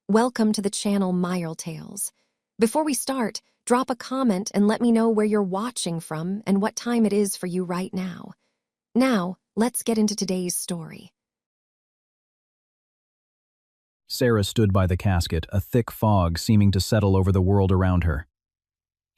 Welcome to the channel Mirelle Tales. Before we start, drop a comment and let me know where you're watching from and what time it is for you right now. Now, let's get into today's story. Sarah stood by the casket, a thick fog seeming to settle over the world around her.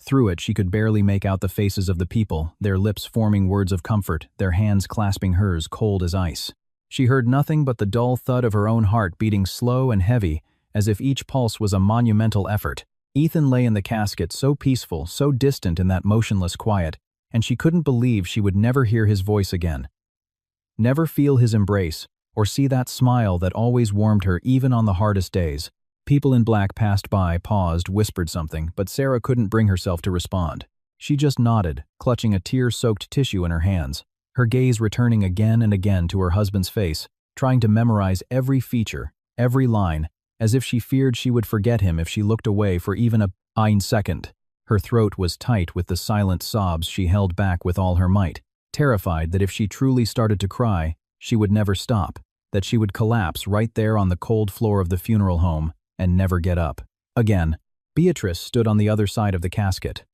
Through it, she could barely make out the faces of the people, their lips forming words of comfort, their hands clasping hers, cold as ice. She heard nothing but the dull thud of her own heart beating slow and heavy, as if each pulse was a monumental effort. Ethan lay in the casket, so peaceful, so distant in that motionless quiet, and she couldn't believe she would never hear his voice again. Never feel his embrace, or see that smile that always warmed her even on the hardest days. People in black passed by, paused, whispered something, but Sarah couldn't bring herself to respond. She just nodded, clutching a tear-soaked tissue in her hands, her gaze returning again and again to her husband's face, trying to memorize every feature, every line, as if she feared she would forget him if she looked away for even a second. Her throat was tight with the silent sobs she held back with all her might, terrified that if she truly started to cry, she would never stop, that she would collapse right there on the cold floor of the funeral home and never get up. Again, Beatrice stood on the other side of the casket.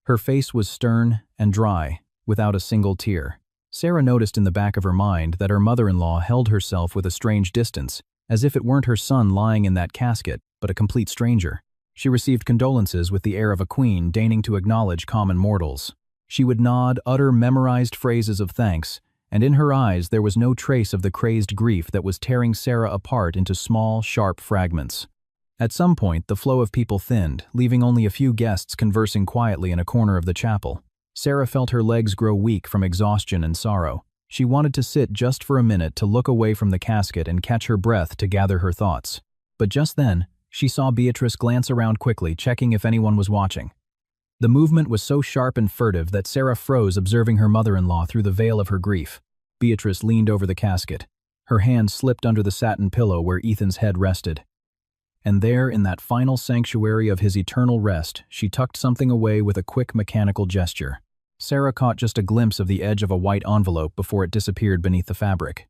Her face was stern and dry, without a single tear. Sarah noticed in the back of her mind that her mother-in-law held herself with a strange distance, as if it weren't her son lying in that casket, but a complete stranger. She received condolences with the air of a queen deigning to acknowledge common mortals. She would nod, utter memorized phrases of thanks, and in her eyes there was no trace of the crazed grief that was tearing Sarah apart into small, sharp fragments. At some point, the flow of people thinned, leaving only a few guests conversing quietly in a corner of the chapel. Sarah felt her legs grow weak from exhaustion and sorrow. She wanted to sit just for a minute to look away from the casket and catch her breath to gather her thoughts. But just then, she saw Beatrice glance around quickly, checking if anyone was watching. The movement was so sharp and furtive that Sarah froze, observing her mother-in-law through the veil of her grief. Beatrice leaned over the casket. Her hand slipped under the satin pillow where Ethan's head rested. And there, in that final sanctuary of his eternal rest, she tucked something away with a quick mechanical gesture. Sarah caught just a glimpse of the edge of a white envelope before it disappeared beneath the fabric.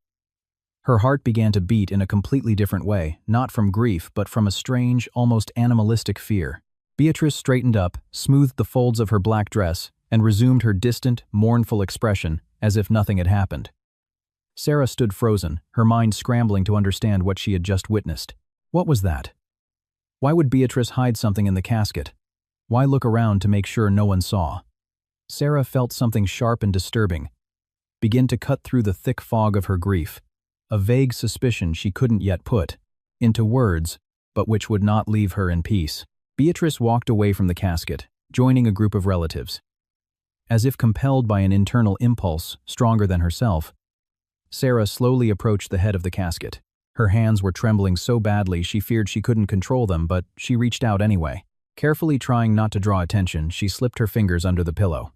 Her heart began to beat in a completely different way, not from grief, but from a strange, almost animalistic fear. Beatrice straightened up, smoothed the folds of her black dress, and resumed her distant, mournful expression, as if nothing had happened. Sarah stood frozen, her mind scrambling to understand what she had just witnessed. What was that? Why would Beatrice hide something in the casket? Why look around to make sure no one saw? Sarah felt something sharp and disturbing begin to cut through the thick fog of her grief, a vague suspicion she couldn't yet put into words, but which would not leave her in peace. Beatrice walked away from the casket, joining a group of relatives. As if compelled by an internal impulse stronger than herself, Sarah slowly approached the head of the casket. Her hands were trembling so badly she feared she couldn't control them, but she reached out anyway. Carefully trying not to draw attention, she slipped her fingers under the pillow.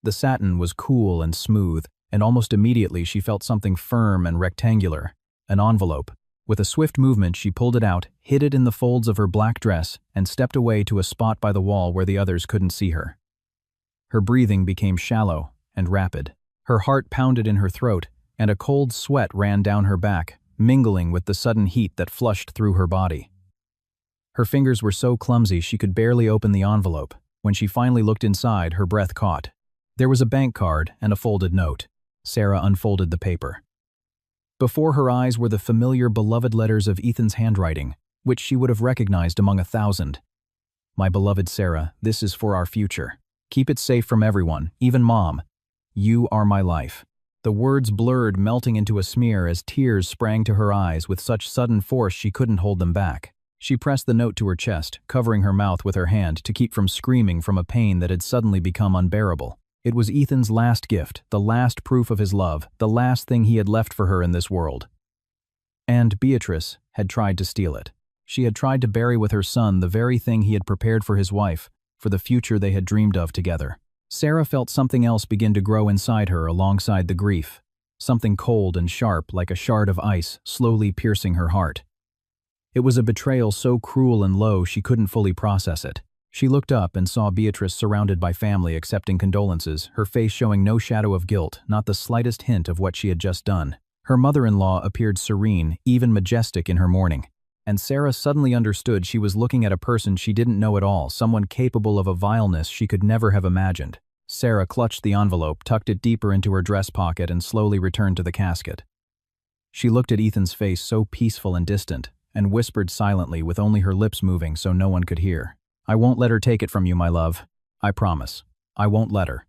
The satin was cool and smooth, and almost immediately she felt something firm and rectangular, an envelope. With a swift movement, she pulled it out, hid it in the folds of her black dress, and stepped away to a spot by the wall where the others couldn't see her. Her breathing became shallow and rapid. Her heart pounded in her throat, and a cold sweat ran down her back, mingling with the sudden heat that flushed through her body. Her fingers were so clumsy she could barely open the envelope. When she finally looked inside, her breath caught. There was a bank card and a folded note. Sarah unfolded the paper. Before her eyes were the familiar, beloved letters of Ethan's handwriting, which she would have recognized among 1,000. My beloved Sarah, this is for our future. Keep it safe from everyone, even Mom. You are my life. The words blurred, melting into a smear as tears sprang to her eyes with such sudden force she couldn't hold them back. She pressed the note to her chest, covering her mouth with her hand to keep from screaming from a pain that had suddenly become unbearable. It was Ethan's last gift, the last proof of his love, the last thing he had left for her in this world. And Beatrice had tried to steal it. She had tried to bury with her son the very thing he had prepared for his wife, for the future they had dreamed of together. Sarah felt something else begin to grow inside her alongside the grief, something cold and sharp like a shard of ice slowly piercing her heart. It was a betrayal so cruel and low she couldn't fully process it. She looked up and saw Beatrice surrounded by family accepting condolences, her face showing no shadow of guilt, not the slightest hint of what she had just done. Her mother-in-law appeared serene, even majestic in her mourning. And Sarah suddenly understood she was looking at a person she didn't know at all, someone capable of a vileness she could never have imagined. Sarah clutched the envelope, tucked it deeper into her dress pocket, and slowly returned to the casket. She looked at Ethan's face, so peaceful and distant, and whispered silently with only her lips moving so no one could hear. "I won't let her take it from you, my love. I promise. I won't let her."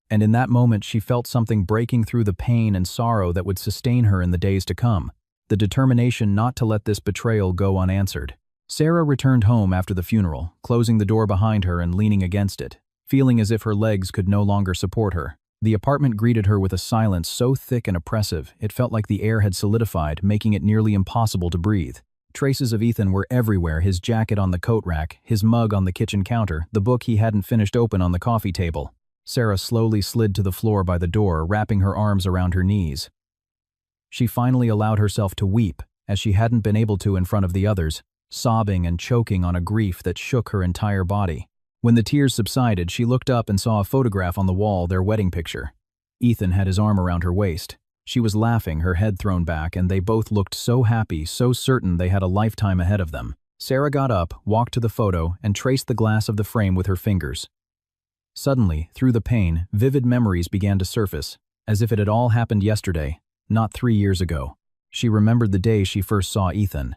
And in that moment she felt something breaking through the pain and sorrow that would sustain her in the days to come, the determination not to let this betrayal go unanswered. Sarah returned home after the funeral, closing the door behind her and leaning against it, feeling as if her legs could no longer support her. The apartment greeted her with a silence so thick and oppressive, it felt like the air had solidified, making it nearly impossible to breathe. Traces of Ethan were everywhere, his jacket on the coat rack, his mug on the kitchen counter, the book he hadn't finished open on the coffee table. Sarah slowly slid to the floor by the door, wrapping her arms around her knees. She finally allowed herself to weep, as she hadn't been able to in front of the others, sobbing and choking on a grief that shook her entire body. When the tears subsided, she looked up and saw a photograph on the wall, their wedding picture. Ethan had his arm around her waist. She was laughing, her head thrown back, and they both looked so happy, so certain they had a lifetime ahead of them. Sarah got up, walked to the photo, and traced the glass of the frame with her fingers. Suddenly, through the pain, vivid memories began to surface, as if it had all happened yesterday, not 3 years ago. She remembered the day she first saw Ethan.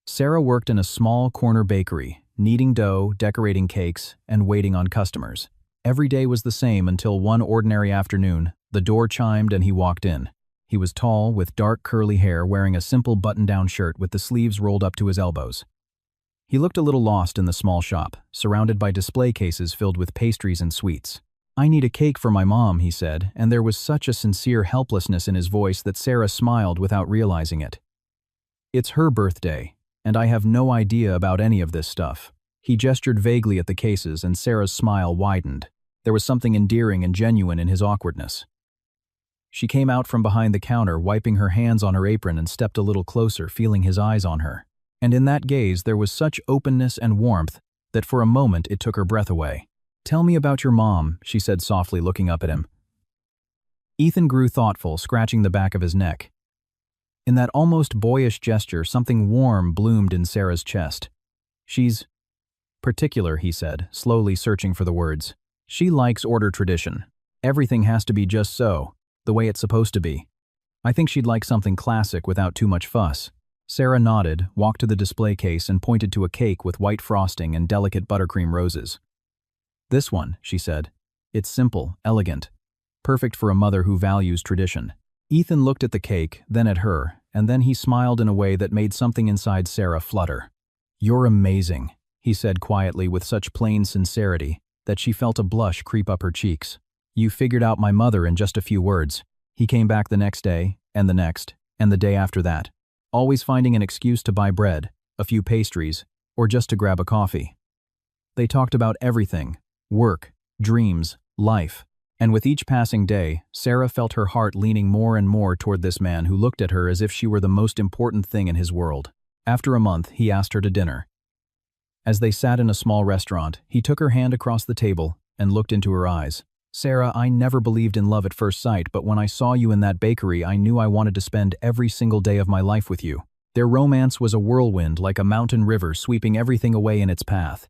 Sarah worked in a small corner bakery, kneading dough, decorating cakes, and waiting on customers. Every day was the same until one ordinary afternoon, the door chimed and he walked in. He was tall, with dark curly hair, wearing a simple button-down shirt with the sleeves rolled up to his elbows. He looked a little lost in the small shop, surrounded by display cases filled with pastries and sweets. "I need a cake for my mom," he said, and there was such a sincere helplessness in his voice that Sarah smiled without realizing it. "It's her birthday, and I have no idea about any of this stuff." He gestured vaguely at the cases, and Sarah's smile widened. There was something endearing and genuine in his awkwardness. She came out from behind the counter, wiping her hands on her apron, and stepped a little closer, feeling his eyes on her. And in that gaze there was such openness and warmth that for a moment it took her breath away. "Tell me about your mom," she said softly, looking up at him. Ethan grew thoughtful, scratching the back of his neck. In that almost boyish gesture, something warm bloomed in Sarah's chest. "She's particular," he said, slowly searching for the words. "She likes order tradition. Everything has to be just so, the way it's supposed to be. I think she'd like something classic without too much fuss." Sarah nodded, walked to the display case, and pointed to a cake with white frosting and delicate buttercream roses. "This one," she said. "It's simple, elegant. Perfect for a mother who values tradition." Ethan looked at the cake, then at her, and then he smiled in a way that made something inside Sarah flutter. "You're amazing," he said quietly with such plain sincerity that she felt a blush creep up her cheeks. "You figured out my mother in just a few words." He came back the next day, and the next, and the day after that, always finding an excuse to buy bread, a few pastries, or just to grab a coffee. They talked about everything: work, dreams, life. And with each passing day, Sarah felt her heart leaning more and more toward this man who looked at her as if she were the most important thing in his world. After a month, he asked her to dinner. As they sat in a small restaurant, he took her hand across the table and looked into her eyes. "Sarah, I never believed in love at first sight, but when I saw you in that bakery, I knew I wanted to spend every single day of my life with you." Their romance was a whirlwind, like a mountain river sweeping everything away in its path.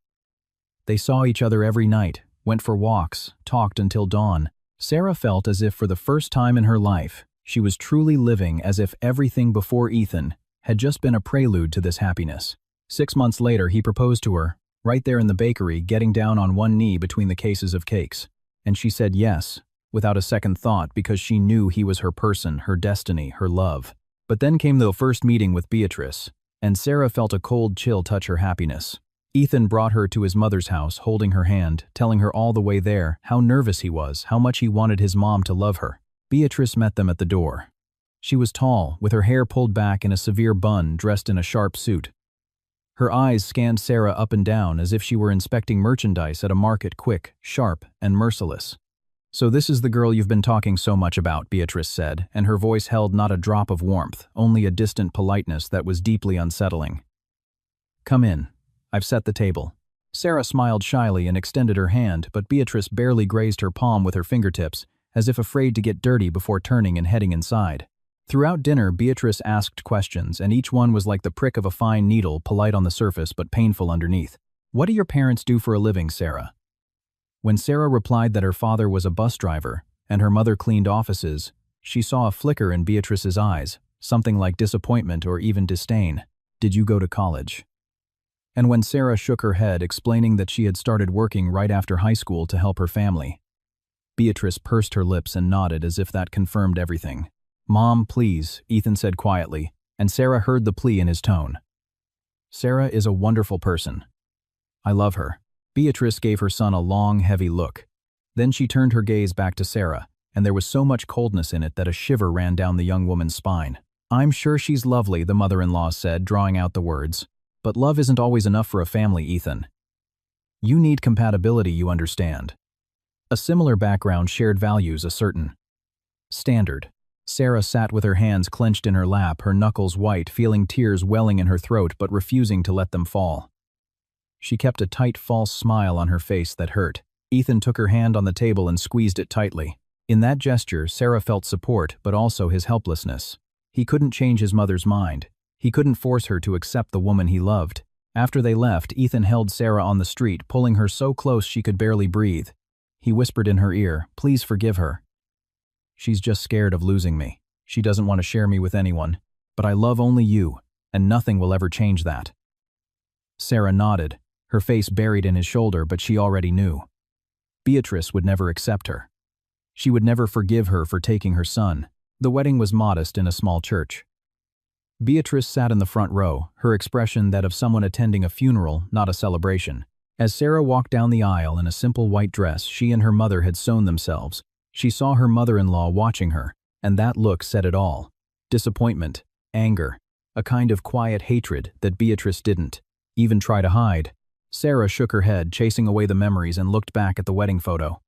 They saw each other every night, went for walks, talked until dawn. Sarah felt as if for the first time in her life, she was truly living, as if everything before Ethan had just been a prelude to this happiness. 6 months later, he proposed to her, right there in the bakery, getting down on one knee between the cases of cakes. And she said yes, without a second thought, because she knew he was her person, her destiny, her love. But then came the first meeting with Beatrice, and Sarah felt a cold chill touch her happiness. Ethan brought her to his mother's house, holding her hand, telling her all the way there how nervous he was, how much he wanted his mom to love her. Beatrice met them at the door. She was tall, with her hair pulled back in a severe bun, dressed in a sharp suit. Her eyes scanned Sarah up and down as if she were inspecting merchandise at a market, quick, sharp, and merciless. "So this is the girl you've been talking so much about," Beatrice said, and her voice held not a drop of warmth, only a distant politeness that was deeply unsettling. "Come in. I've set the table." Sarah smiled shyly and extended her hand, but Beatrice barely grazed her palm with her fingertips, as if afraid to get dirty before turning and heading inside. Throughout dinner, Beatrice asked questions, and each one was like the prick of a fine needle, polite on the surface but painful underneath. "What do your parents do for a living, Sarah?" When Sarah replied that her father was a bus driver and her mother cleaned offices, she saw a flicker in Beatrice's eyes, something like disappointment or even disdain. "Did you go to college?" And when Sarah shook her head, explaining that she had started working right after high school to help her family, Beatrice pursed her lips and nodded as if that confirmed everything. "Mom, please," Ethan said quietly, and Sarah heard the plea in his tone. "Sarah is a wonderful person. I love her." Beatrice gave her son a long, heavy look. Then she turned her gaze back to Sarah, and there was so much coldness in it that a shiver ran down the young woman's spine. "I'm sure she's lovely," the mother-in-law said, drawing out the words. "But love isn't always enough for a family, Ethan. You need compatibility, you understand. A similar background, shared values, a certain standard." Sarah sat with her hands clenched in her lap, her knuckles white, feeling tears welling in her throat but refusing to let them fall. She kept a tight, false smile on her face that hurt. Ethan took her hand on the table and squeezed it tightly. In that gesture, Sarah felt support, but also his helplessness. He couldn't change his mother's mind. He couldn't force her to accept the woman he loved. After they left, Ethan held Sarah on the street, pulling her so close she could barely breathe. He whispered in her ear, "Please forgive her. She's just scared of losing me. She doesn't want to share me with anyone. But I love only you, and nothing will ever change that." Sarah nodded, her face buried in his shoulder, but she already knew. Beatrice would never accept her. She would never forgive her for taking her son. The wedding was modest in a small church. Beatrice sat in the front row, her expression that of someone attending a funeral, not a celebration. As Sarah walked down the aisle in a simple white dress she and her mother had sewn themselves, she saw her mother-in-law watching her, and that look said it all. Disappointment, anger, a kind of quiet hatred that Beatrice didn't even try to hide. Sarah shook her head, chasing away the memories, and looked back at the wedding photo.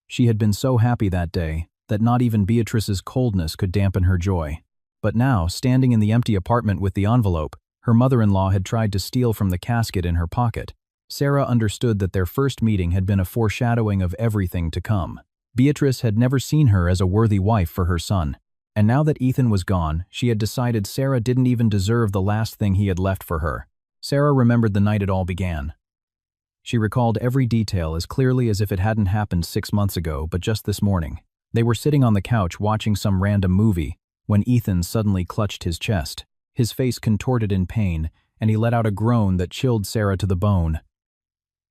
She had been so happy that day that not even Beatrice's coldness could dampen her joy. But now, standing in the empty apartment with the envelope, her mother-in-law had tried to steal from the casket in her pocket. Sarah understood that their first meeting had been a foreshadowing of everything to come. Beatrice had never seen her as a worthy wife for her son, and now that Ethan was gone, she had decided Sarah didn't even deserve the last thing he had left for her. Sarah remembered the night it all began. She recalled every detail as clearly as if it hadn't happened 6 months ago, but just this morning. They were sitting on the couch watching some random movie when Ethan suddenly clutched his chest. His face contorted in pain, and he let out a groan that chilled Sarah to the bone.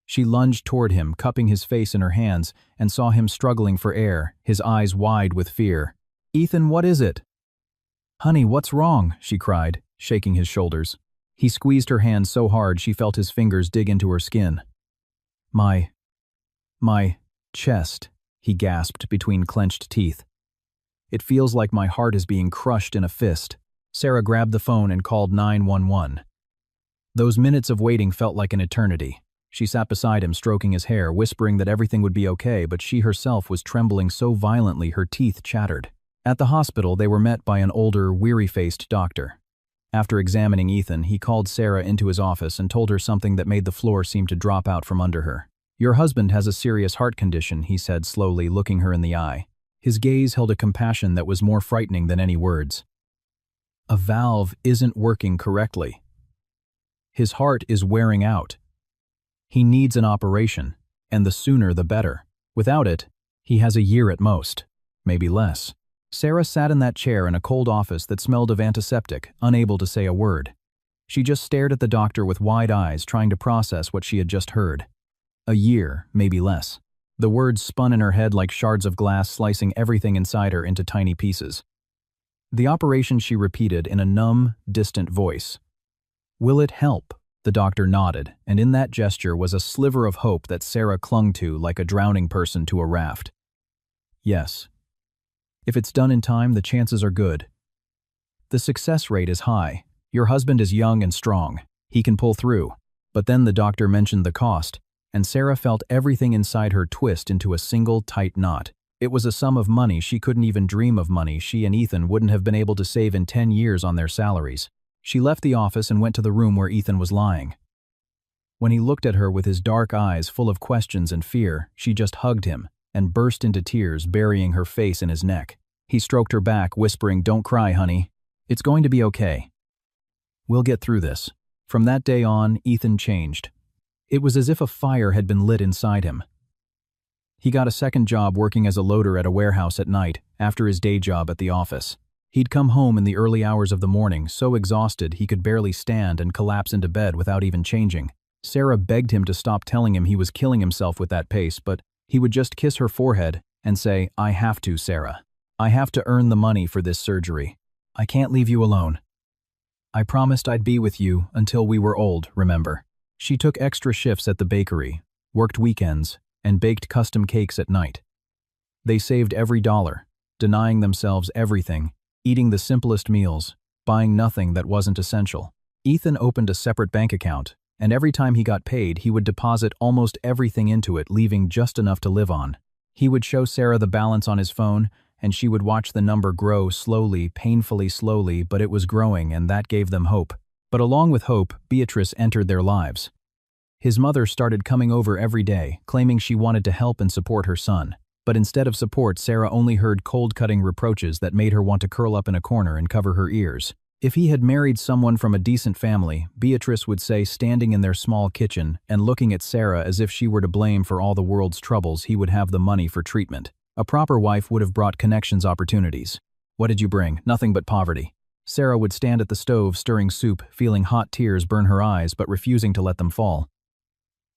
She lunged toward him, cupping his face in her hands, and saw him struggling for air, his eyes wide with fear. "Ethan, what is it?" "Honey, what's wrong?" she cried, shaking his shoulders. He squeezed her hand so hard she felt his fingers dig into her skin. My chest," he gasped between clenched teeth. "It feels like my heart is being crushed in a fist." Sarah grabbed the phone and called 911. Those minutes of waiting felt like an eternity. She sat beside him, stroking his hair, whispering that everything would be okay, but she herself was trembling so violently her teeth chattered. At the hospital, they were met by an older, weary-faced doctor. After examining Ethan, he called Sarah into his office and told her something that made the floor seem to drop out from under her. "Your husband has a serious heart condition," he said slowly, looking her in the eye. His gaze held a compassion that was more frightening than any words. "A valve isn't working correctly. His heart is wearing out. He needs an operation, and the sooner the better. Without it, he has a year at most, maybe less." Sarah sat in that chair in a cold office that smelled of antiseptic, unable to say a word. She just stared at the doctor with wide eyes, trying to process what she had just heard. A year, maybe less. The words spun in her head like shards of glass, slicing everything inside her into tiny pieces. The operation, she repeated in a numb, distant voice. "Will it help?" The doctor nodded, and in that gesture was a sliver of hope that Sarah clung to like a drowning person to a raft. "Yes. If it's done in time, the chances are good. The success rate is high. Your husband is young and strong. He can pull through." But then the doctor mentioned the cost, and Sarah felt everything inside her twist into a single tight knot. It was a sum of money she couldn't even dream of, money she and Ethan wouldn't have been able to save in 10 years on their salaries. She left the office and went to the room where Ethan was lying. When he looked at her with his dark eyes full of questions and fear, she just hugged him and burst into tears, burying her face in his neck. He stroked her back, whispering, "Don't cry, honey. It's going to be okay. We'll get through this." From that day on, Ethan changed. It was as if a fire had been lit inside him. He got a second job working as a loader at a warehouse at night, after his day job at the office. He'd come home in the early hours of the morning, so exhausted he could barely stand and collapse into bed without even changing. Sarah begged him to stop telling him he was killing himself with that pace, but he would just kiss her forehead and say, "I have to, Sarah. I have to earn the money for this surgery. I can't leave you alone. I promised I'd be with you until we were old, remember?" She took extra shifts at the bakery, worked weekends, and baked custom cakes at night. They saved every dollar, denying themselves everything, eating the simplest meals, buying nothing that wasn't essential. Ethan opened a separate bank account, and every time he got paid, he would deposit almost everything into it, leaving just enough to live on. He would show Sarah the balance on his phone, and she would watch the number grow slowly, painfully slowly, but it was growing, and that gave them hope. But along with hope, Beatrice entered their lives. His mother started coming over every day, claiming she wanted to help and support her son. But instead of support, Sarah only heard cold-cutting reproaches that made her want to curl up in a corner and cover her ears. If he had married someone from a decent family, Beatrice would say, standing in their small kitchen and looking at Sarah as if she were to blame for all the world's troubles, he would have the money for treatment. A proper wife would have brought connections, opportunities. "What did you bring? Nothing but poverty." Sarah would stand at the stove stirring soup, feeling hot tears burn her eyes but refusing to let them fall.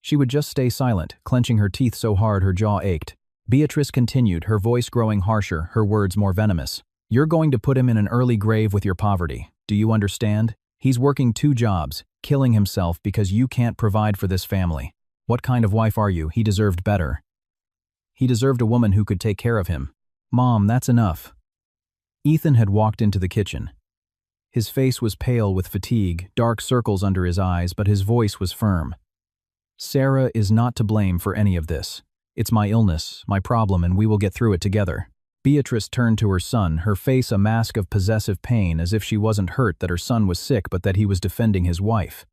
She would just stay silent, clenching her teeth so hard her jaw ached. Beatrice continued, her voice growing harsher, her words more venomous. "You're going to put him in an early grave with your poverty. Do you understand? He's working 2 jobs, killing himself because you can't provide for this family. What kind of wife are you? He deserved better. He deserved a woman who could take care of him." "Mom, that's enough." Ethan had walked into the kitchen. His face was pale with fatigue, dark circles under his eyes, but his voice was firm. "Sarah is not to blame for any of this. It's my illness, my problem, and we will get through it together." Beatrice turned to her son, her face a mask of possessive pain, as if she wasn't hurt that her son was sick but that he was defending his wife.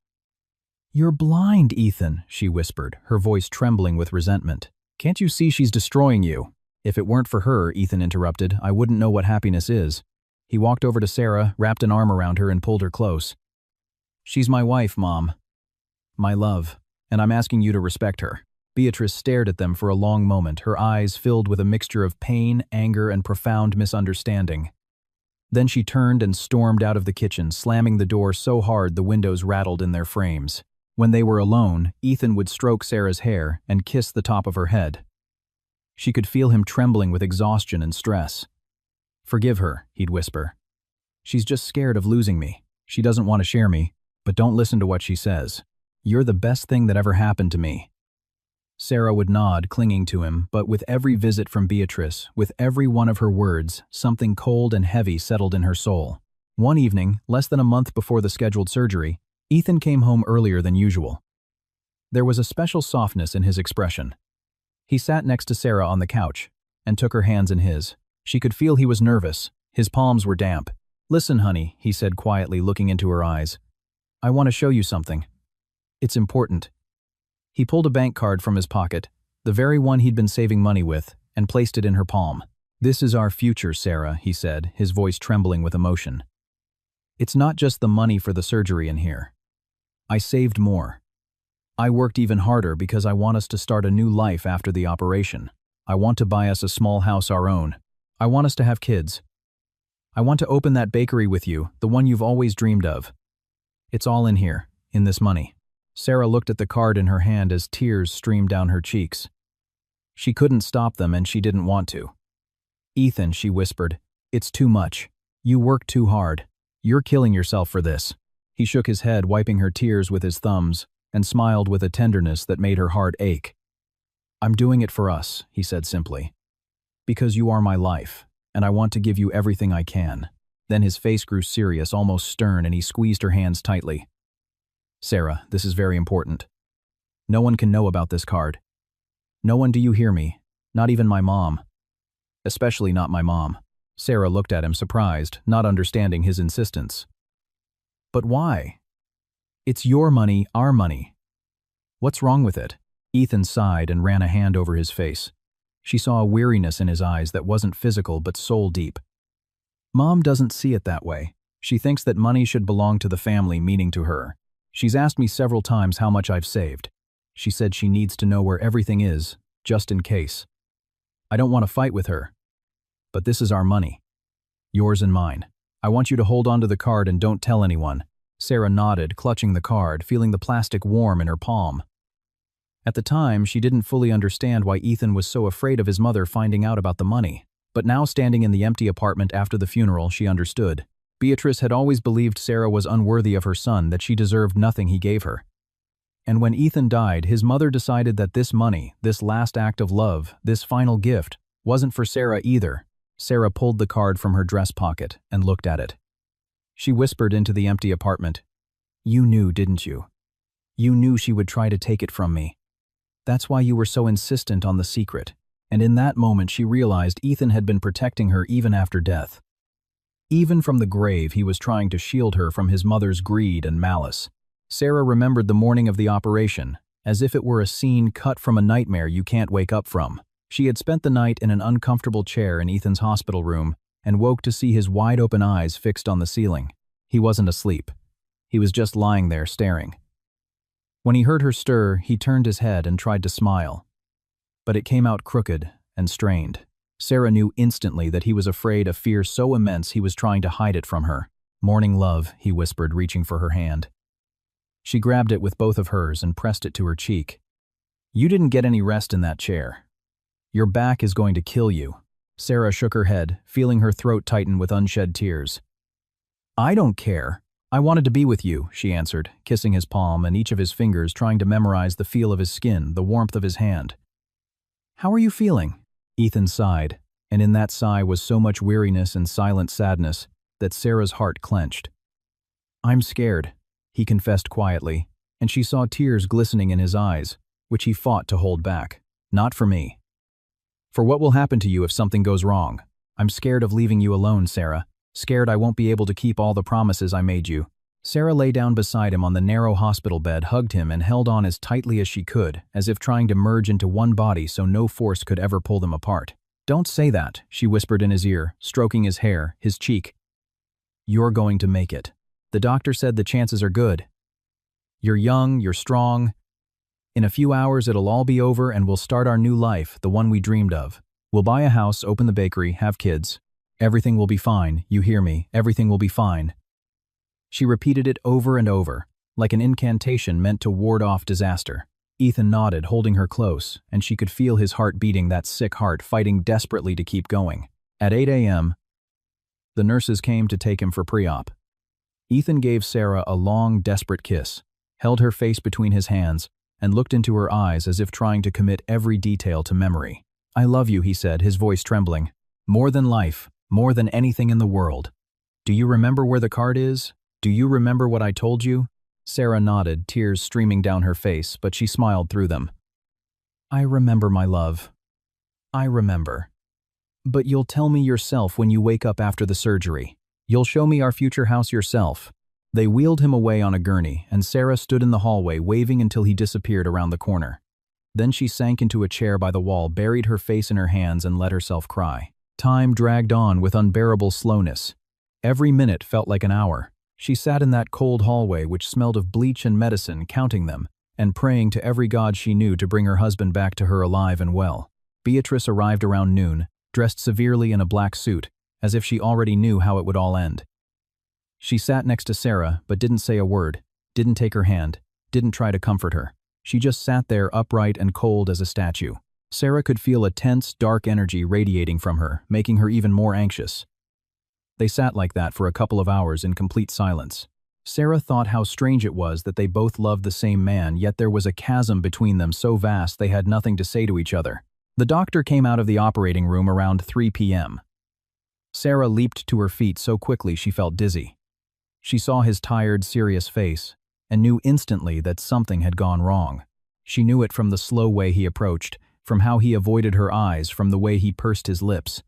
"You're blind, Ethan," she whispered, her voice trembling with resentment. "Can't you see she's destroying you?" "If it weren't for her," Ethan interrupted, "I wouldn't know what happiness is." He walked over to Sarah, wrapped an arm around her and pulled her close. "She's my wife, Mom. My love. And I'm asking you to respect her." Beatrice stared at them for a long moment, her eyes filled with a mixture of pain, anger, and profound misunderstanding. Then she turned and stormed out of the kitchen, slamming the door so hard the windows rattled in their frames. When they were alone, Ethan would stroke Sarah's hair and kiss the top of her head. She could feel him trembling with exhaustion and stress. "Forgive her," he'd whisper. "She's just scared of losing me. She doesn't want to share me, but don't listen to what she says. You're the best thing that ever happened to me." Sarah would nod, clinging to him, but with every visit from Beatrice, with every one of her words, something cold and heavy settled in her soul. One evening, less than a month before the scheduled surgery, Ethan came home earlier than usual. There was a special softness in his expression. He sat next to Sarah on the couch and took her hands in his. She could feel he was nervous. His palms were damp. "Listen, honey," he said quietly, looking into her eyes. "I want to show you something. It's important." He pulled a bank card from his pocket, the very one he'd been saving money with, and placed it in her palm. "This is our future, Sarah," he said, his voice trembling with emotion. "It's not just the money for the surgery in here. I saved more. I worked even harder because I want us to start a new life after the operation. I want to buy us a small house our own. I want us to have kids. I want to open that bakery with you, the one you've always dreamed of. It's all in here, in this money." Sarah looked at the card in her hand as tears streamed down her cheeks. She couldn't stop them and she didn't want to. "Ethan," she whispered, "it's too much. You worked too hard. You're killing yourself for this." He shook his head, wiping her tears with his thumbs, and smiled with a tenderness that made her heart ache. "I'm doing it for us," he said simply. "Because you are my life, and I want to give you everything I can." Then his face grew serious, almost stern, and he squeezed her hands tightly. "Sarah, this is very important. No one can know about this card. No one, do you hear me? Not even my mom. Especially not my mom." Sarah looked at him, surprised, not understanding his insistence. "But why? It's your money, our money. What's wrong with it?" Ethan sighed and ran a hand over his face. She saw a weariness in his eyes that wasn't physical but soul deep. Mom doesn't see it that way. She thinks that money should belong to the family, meaning to her. She's asked me several times how much I've saved. She said she needs to know where everything is, just in case. I don't want to fight with her. But this is our money. Yours and mine. I want you to hold on to the card and don't tell anyone. Sarah nodded, clutching the card, feeling the plastic warm in her palm. At the time, she didn't fully understand why Ethan was so afraid of his mother finding out about the money. But now, standing in the empty apartment after the funeral, she understood. Beatrice had always believed Sarah was unworthy of her son, that she deserved nothing he gave her. And when Ethan died, his mother decided that this money, this last act of love, this final gift, wasn't for Sarah either. Sarah pulled the card from her dress pocket and looked at it. She whispered into the empty apartment, "You knew, didn't you? You knew she would try to take it from me. That's why you were so insistent on the secret." And in that moment she realized Ethan had been protecting her even after death. Even from the grave, he was trying to shield her from his mother's greed and malice. Sarah remembered the morning of the operation, as if it were a scene cut from a nightmare you can't wake up from. She had spent the night in an uncomfortable chair in Ethan's hospital room and woke to see his wide-open eyes fixed on the ceiling. He wasn't asleep. He was just lying there staring. When he heard her stir, he turned his head and tried to smile. But it came out crooked and strained. Sarah knew instantly that he was afraid, a fear so immense he was trying to hide it from her. "Morning, love," he whispered, reaching for her hand. She grabbed it with both of hers and pressed it to her cheek. "You didn't get any rest in that chair. Your back is going to kill you." Sarah shook her head, feeling her throat tighten with unshed tears. "I don't care. I wanted to be with you," she answered, kissing his palm and each of his fingers, trying to memorize the feel of his skin, the warmth of his hand. "How are you feeling?" Ethan sighed, and in that sigh was so much weariness and silent sadness that Sarah's heart clenched. "I'm scared," he confessed quietly, and she saw tears glistening in his eyes, which he fought to hold back. "Not for me. For what will happen to you if something goes wrong? I'm scared of leaving you alone, Sarah. Scared I won't be able to keep all the promises I made you." Sarah lay down beside him on the narrow hospital bed, hugged him, and held on as tightly as she could, as if trying to merge into one body so no force could ever pull them apart. "Don't say that," she whispered in his ear, stroking his hair, his cheek. "You're going to make it. The doctor said the chances are good. You're young, you're strong. In a few hours it'll all be over and we'll start our new life, the one we dreamed of. We'll buy a house, open the bakery, have kids. Everything will be fine, you hear me, everything will be fine." She repeated it over and over, like an incantation meant to ward off disaster. Ethan nodded, holding her close, and she could feel his heart beating, that sick heart fighting desperately to keep going. At 8 a.m., the nurses came to take him for pre-op. Ethan gave Sarah a long, desperate kiss, held her face between his hands, and looked into her eyes as if trying to commit every detail to memory. "I love you," he said, his voice trembling. "More than life, more than anything in the world. Do you remember where the card is? Do you remember what I told you?" Sarah nodded, tears streaming down her face, but she smiled through them. "I remember, my love. I remember. But you'll tell me yourself when you wake up after the surgery. You'll show me our future house yourself." They wheeled him away on a gurney, and Sarah stood in the hallway waving until he disappeared around the corner. Then she sank into a chair by the wall, buried her face in her hands, and let herself cry. Time dragged on with unbearable slowness. Every minute felt like an hour. She sat in that cold hallway which smelled of bleach and medicine, counting them, and praying to every god she knew to bring her husband back to her alive and well. Beatrice arrived around noon, dressed severely in a black suit, as if she already knew how it would all end. She sat next to Sarah, but didn't say a word, didn't take her hand, didn't try to comfort her. She just sat there upright and cold as a statue. Sarah could feel a tense, dark energy radiating from her, making her even more anxious. They sat like that for a couple of hours in complete silence. Sarah thought how strange it was that they both loved the same man, yet there was a chasm between them so vast they had nothing to say to each other. The doctor came out of the operating room around 3 p.m. Sarah leaped to her feet so quickly she felt dizzy. She saw his tired, serious face, and knew instantly that something had gone wrong. She knew it from the slow way he approached, from how he avoided her eyes, from the way he pursed his lips.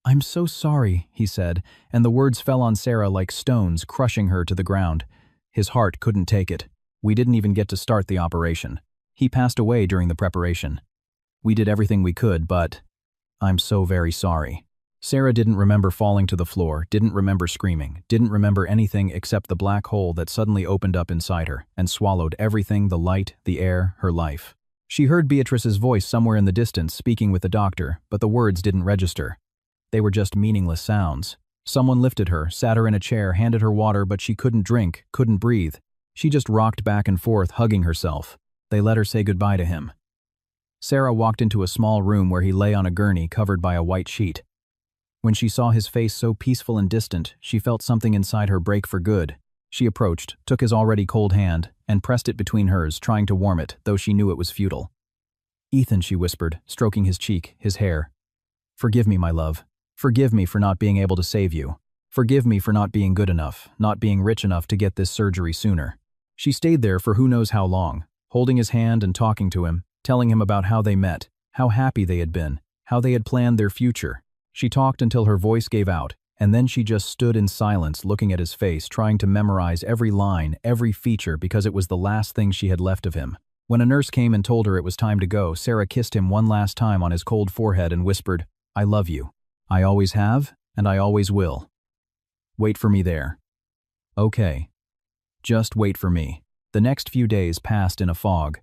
"I'm so sorry," he said, and the words fell on Sarah like stones, crushing her to the ground. His heart couldn't take it. "We didn't even get to start the operation. He passed away during the preparation." We did everything we could, but I'm so very sorry." Sarah didn't remember falling to the floor, didn't remember screaming, didn't remember anything except the black hole that suddenly opened up inside her and swallowed everything, the light, the air, her life. She heard Beatrice's voice somewhere in the distance speaking with the doctor, but the words didn't register. They were just meaningless sounds. Someone lifted her, sat her in a chair, handed her water, but she couldn't drink, couldn't breathe. She just rocked back and forth, hugging herself. They let her say goodbye to him. Sarah walked into a small room where he lay on a gurney covered by a white sheet. When she saw his face so peaceful and distant, she felt something inside her break for good. She approached, took his already cold hand, and pressed it between hers, trying to warm it, though she knew it was futile. "Ethan," she whispered, stroking his cheek, his hair. "Forgive me, my love. Forgive me for not being able to save you. Forgive me for not being good enough, not being rich enough to get this surgery sooner." She stayed there for who knows how long, holding his hand and talking to him, telling him about how they met, how happy they had been, how they had planned their future. She talked until her voice gave out, and then she just stood in silence looking at his face, trying to memorize every line, every feature, because it was the last thing she had left of him. When a nurse came and told her it was time to go, Sarah kissed him one last time on his cold forehead and whispered, "I love you. I always have, and I always will. Wait for me there." "Okay. Just wait for me." The next few days passed in a fog.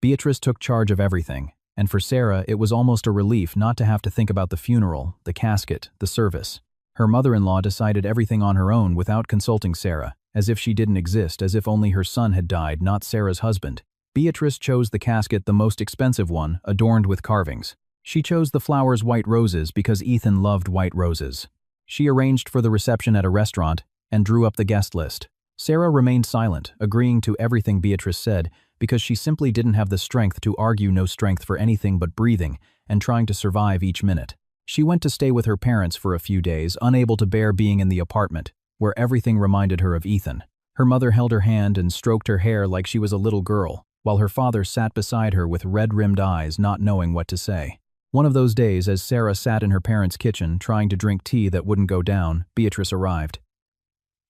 Beatrice took charge of everything, and for Sarah it was almost a relief not to have to think about the funeral, the casket, the service. Her mother-in-law decided everything on her own without consulting Sarah, as if she didn't exist, as if only her son had died, not Sarah's husband. Beatrice chose the casket, the most expensive one, adorned with carvings. She chose the flowers white roses because Ethan loved white roses. She arranged for the reception at a restaurant and drew up the guest list. Sarah remained silent, agreeing to everything Beatrice said, because she simply didn't have the strength to argue, no strength for anything but breathing and trying to survive each minute. She went to stay with her parents for a few days, unable to bear being in the apartment, where everything reminded her of Ethan. Her mother held her hand and stroked her hair like she was a little girl, while her father sat beside her with red-rimmed eyes, not knowing what to say. One of those days, as Sarah sat in her parents' kitchen trying to drink tea that wouldn't go down, Beatrice arrived.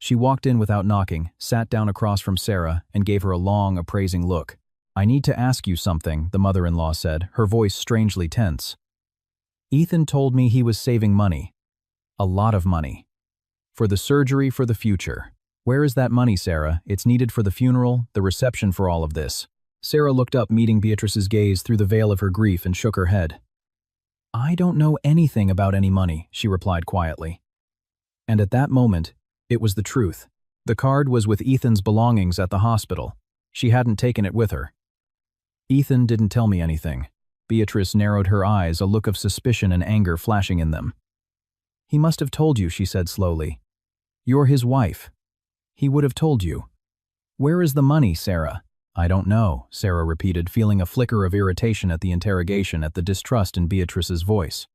She walked in without knocking, sat down across from Sarah, and gave her a long, appraising look. "I need to ask you something," the mother-in-law said, her voice strangely tense. "Ethan told me he was saving money. A lot of money. For the surgery, for the future. Where is that money, Sarah? It's needed for the funeral, the reception, for all of this." Sarah looked up, meeting Beatrice's gaze through the veil of her grief, and shook her head. "I don't know anything about any money," she replied quietly. And at that moment, it was the truth. The card was with Ethan's belongings at the hospital. She hadn't taken it with her. "Ethan didn't tell me anything." Beatrice narrowed her eyes, a look of suspicion and anger flashing in them. "He must have told you," she said slowly. "You're his wife. He would have told you. Where is the money, Sarah?" "I don't know," Sarah repeated, feeling a flicker of irritation at the interrogation, at the distrust in Beatrice's voice.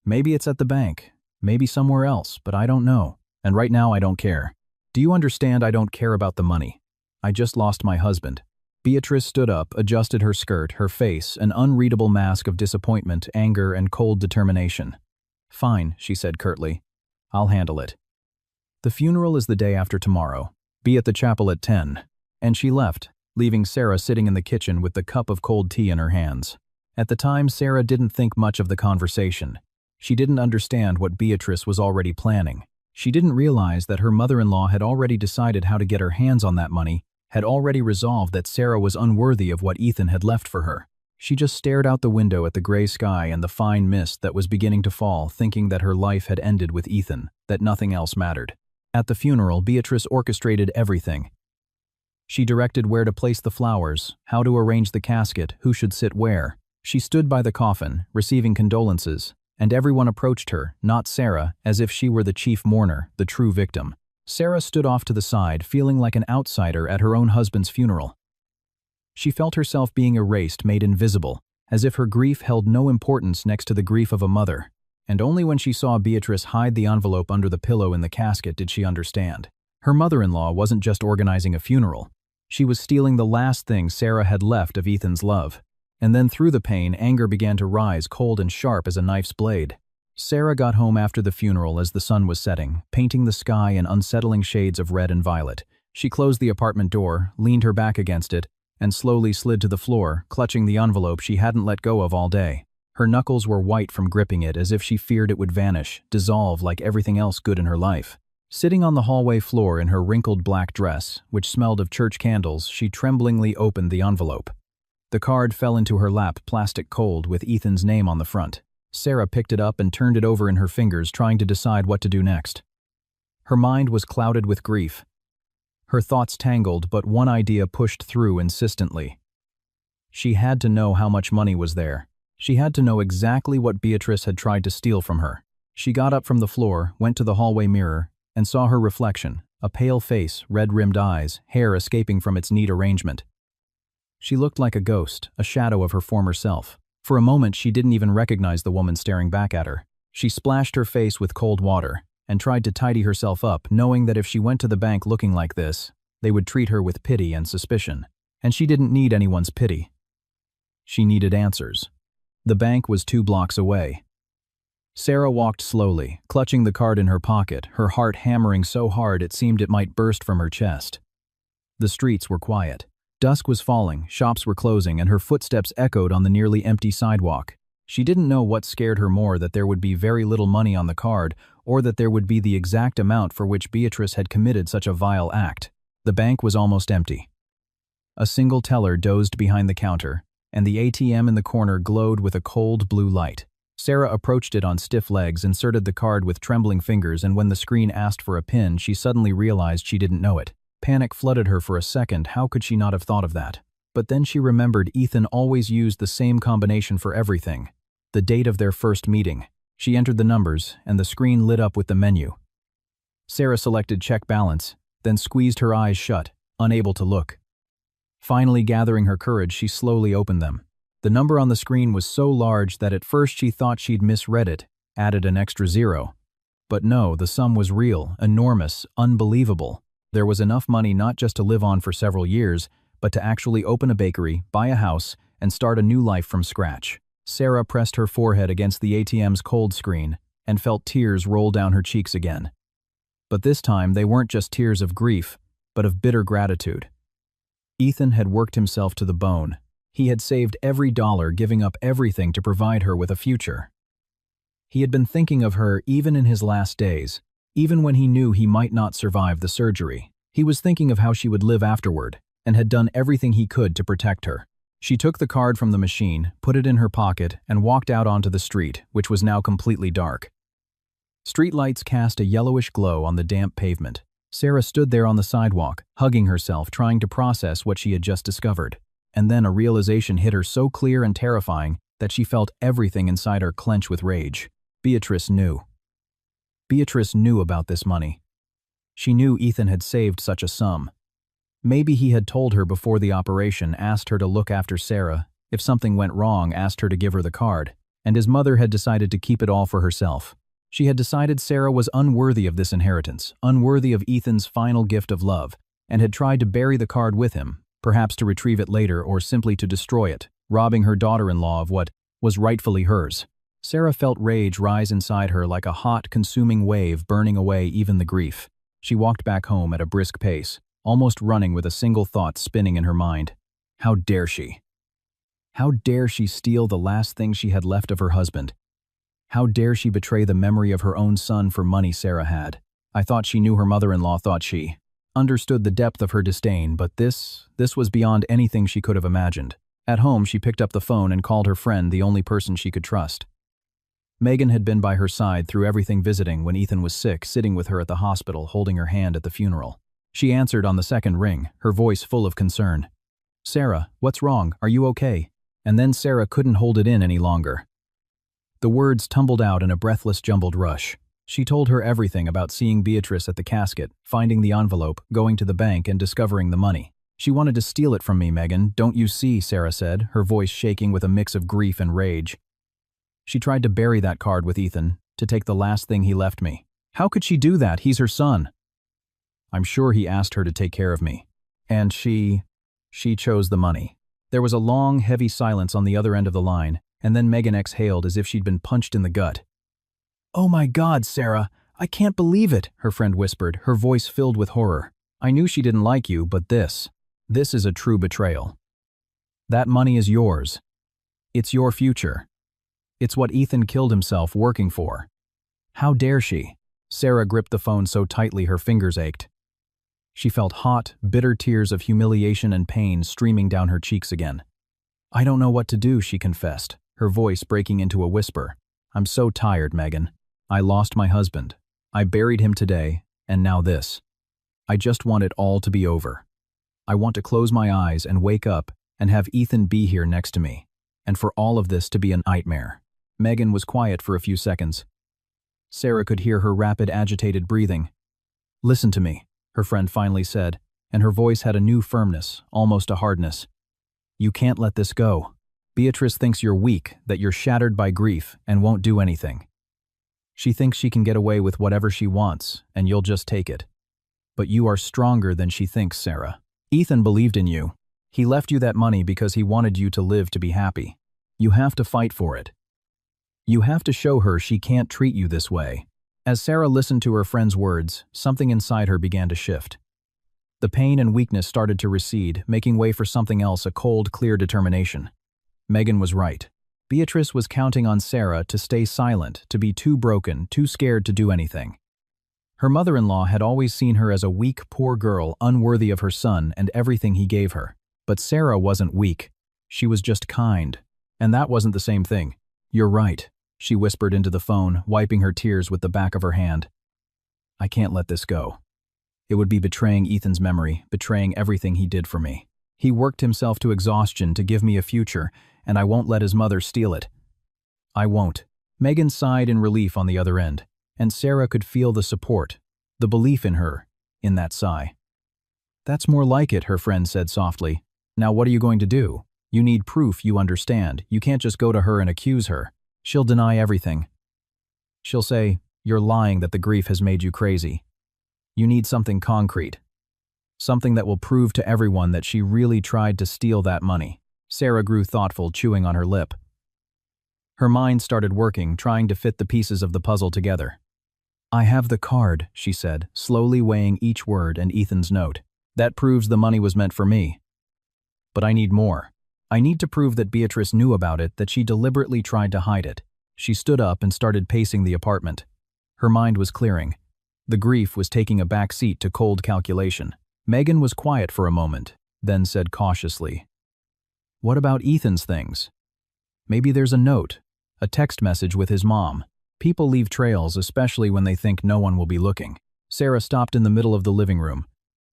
"Maybe it's at the bank, maybe somewhere else, but I don't know. And right now I don't care. Do you understand? I don't care about the money. I just lost my husband." Beatrice stood up, adjusted her skirt, her face, an unreadable mask of disappointment, anger, and cold determination. "Fine," she said curtly. "I'll handle it. The funeral is the day after tomorrow. Be at the chapel at 10. And she left, leaving Sarah sitting in the kitchen with the cup of cold tea in her hands. At the time, Sarah didn't think much of the conversation. She didn't understand what Beatrice was already planning. She didn't realize that her mother-in-law had already decided how to get her hands on that money, had already resolved that Sarah was unworthy of what Ethan had left for her. She just stared out the window at the gray sky and the fine mist that was beginning to fall, thinking that her life had ended with Ethan, that nothing else mattered. At the funeral, Beatrice orchestrated everything. She directed where to place the flowers, how to arrange the casket, who should sit where. She stood by the coffin, receiving condolences, and everyone approached her, not Sarah, as if she were the chief mourner, the true victim. Sarah stood off to the side, feeling like an outsider at her own husband's funeral. She felt herself being erased, made invisible, as if her grief held no importance next to the grief of a mother. And only when she saw Beatrice hide the envelope under the pillow in the casket did she understand. Her mother-in-law wasn't just organizing a funeral. She was stealing the last thing Sarah had left of Ethan's love. And then through the pain, anger began to rise, cold and sharp as a knife's blade. Sarah got home after the funeral as the sun was setting, painting the sky in unsettling shades of red and violet. She closed the apartment door, leaned her back against it, and slowly slid to the floor, clutching the envelope she hadn't let go of all day. Her knuckles were white from gripping it, as if she feared it would vanish, dissolve like everything else good in her life. Sitting on the hallway floor in her wrinkled black dress, which smelled of church candles, she tremblingly opened the envelope. The card fell into her lap, plastic cold, with Ethan's name on the front. Sarah picked it up and turned it over in her fingers, trying to decide what to do next. Her mind was clouded with grief. Her thoughts tangled, but one idea pushed through insistently. She had to know how much money was there. She had to know exactly what Beatrice had tried to steal from her. She got up from the floor, went to the hallway mirror, and saw her reflection, a pale face, red-rimmed eyes, hair escaping from its neat arrangement. She looked like a ghost, a shadow of her former self. For a moment, she didn't even recognize the woman staring back at her. She splashed her face with cold water and tried to tidy herself up, knowing that if she went to the bank looking like this, they would treat her with pity and suspicion. And she didn't need anyone's pity. She needed answers. The bank was 2 blocks away. Sarah walked slowly, clutching the card in her pocket, her heart hammering so hard it seemed it might burst from her chest. The streets were quiet. Dusk was falling, shops were closing, and her footsteps echoed on the nearly empty sidewalk. She didn't know what scared her more, that there would be very little money on the card, or that there would be the exact amount for which Beatrice had committed such a vile act. The bank was almost empty. A single teller dozed behind the counter, and the ATM in the corner glowed with a cold blue light. Sarah approached it on stiff legs, inserted the card with trembling fingers, and when the screen asked for a PIN, she suddenly realized she didn't know it. Panic flooded her for a second. How could she not have thought of that? But then she remembered Ethan always used the same combination for everything. The date of their first meeting. She entered the numbers, and the screen lit up with the menu. Sarah selected check balance, then squeezed her eyes shut, unable to look. Finally gathering her courage, she slowly opened them. The number on the screen was so large that at first she thought she'd misread it, added an extra 0. But no, the sum was real, enormous, unbelievable. There was enough money not just to live on for several years, but to actually open a bakery, buy a house, and start a new life from scratch. Sarah pressed her forehead against the ATM's cold screen and felt tears roll down her cheeks again. But this time they weren't just tears of grief, but of bitter gratitude. Ethan had worked himself to the bone. He had saved every dollar, giving up everything to provide her with a future. He had been thinking of her even in his last days, even when he knew he might not survive the surgery. He was thinking of how she would live afterward, and had done everything he could to protect her. She took the card from the machine, put it in her pocket, and walked out onto the street, which was now completely dark. Streetlights cast a yellowish glow on the damp pavement. Sarah stood there on the sidewalk, hugging herself, trying to process what she had just discovered. And then a realization hit her so clear and terrifying that she felt everything inside her clench with rage. Beatrice knew. Beatrice knew about this money. She knew Ethan had saved such a sum. Maybe he had told her before the operation, asked her to look after Sarah. If something went wrong, asked her to give her the card. And his mother had decided to keep it all for herself. She had decided Sarah was unworthy of this inheritance, unworthy of Ethan's final gift of love, and had tried to bury the card with him, perhaps to retrieve it later or simply to destroy it, robbing her daughter-in-law of what was rightfully hers. Sarah felt rage rise inside her like a hot, consuming wave, burning away even the grief. She walked back home at a brisk pace, almost running, with a single thought spinning in her mind. How dare she? How dare she steal the last thing she had left of her husband? How dare she betray the memory of her own son for money Sarah had? I thought she knew her mother-in-law, thought she understood the depth of her disdain, but this was beyond anything she could have imagined. At home, she picked up the phone and called her friend, the only person she could trust. Megan had been by her side through everything, visiting when Ethan was sick, sitting with her at the hospital, holding her hand at the funeral. She answered on the second ring, her voice full of concern. "Sarah, what's wrong? Are you okay?" And then Sarah couldn't hold it in any longer. The words tumbled out in a breathless, jumbled rush. She told her everything about seeing Beatrice at the casket, finding the envelope, going to the bank, and discovering the money. "She wanted to steal it from me, Megan, don't you see?" Sarah said, her voice shaking with a mix of grief and rage. "She tried to bury that card with Ethan, to take the last thing he left me. How could she do that? He's her son. I'm sure he asked her to take care of me. And she chose the money." There was a long, heavy silence on the other end of the line, and then Megan exhaled as if she'd been punched in the gut. "Oh my God, Sarah, I can't believe it," her friend whispered, her voice filled with horror. "I knew she didn't like you, but this is a true betrayal." That money is yours. It's your future. It's what Ethan killed himself working for. How dare she? Sarah gripped the phone so tightly her fingers ached. She felt hot, bitter tears of humiliation and pain streaming down her cheeks again. I don't know what to do, she confessed, her voice breaking into a whisper. I'm so tired, Megan. I lost my husband. I buried him today, and now this. I just want it all to be over. I want to close my eyes and wake up and have Ethan be here next to me, and for all of this to be a nightmare. Megan was quiet for a few seconds. Sarah could hear her rapid, agitated breathing. Listen to me, her friend finally said, and her voice had a new firmness, almost a hardness. You can't let this go. Beatrice thinks you're weak, that you're shattered by grief and won't do anything. She thinks she can get away with whatever she wants, and you'll just take it. But you are stronger than she thinks, Sarah. Ethan believed in you. He left you that money because he wanted you to live to be happy. You have to fight for it. You have to show her she can't treat you this way. As Sarah listened to her friend's words, something inside her began to shift. The pain and weakness started to recede, making way for something else, a cold, clear determination. Megan was right. Beatrice was counting on Sarah to stay silent, to be too broken, too scared to do anything. Her mother-in-law had always seen her as a weak, poor girl, unworthy of her son and everything he gave her. But Sarah wasn't weak. She was just kind. And that wasn't the same thing. You're right, she whispered into the phone, wiping her tears with the back of her hand. I can't let this go. It would be betraying Ethan's memory, betraying everything he did for me. He worked himself to exhaustion to give me a future, and I won't let his mother steal it. I won't. Megan sighed in relief on the other end, and Sarah could feel the support, the belief in her, in that sigh. That's more like it, her friend said softly. Now what are you going to do? You need proof, you understand. You can't just go to her and accuse her. She'll deny everything. She'll say, you're lying, that the grief has made you crazy. You need something concrete. Something that will prove to everyone that she really tried to steal that money. Sarah grew thoughtful, chewing on her lip. Her mind started working, trying to fit the pieces of the puzzle together. I have the card, she said, slowly weighing each word and Ethan's note. That proves the money was meant for me. But I need more. I need to prove that Beatrice knew about it, that she deliberately tried to hide it. She stood up and started pacing the apartment. Her mind was clearing. The grief was taking a back seat to cold calculation. Megan was quiet for a moment, then said cautiously, what about Ethan's things? Maybe there's a note, a text message with his mom. People leave trails, especially when they think no one will be looking. Sarah stopped in the middle of the living room.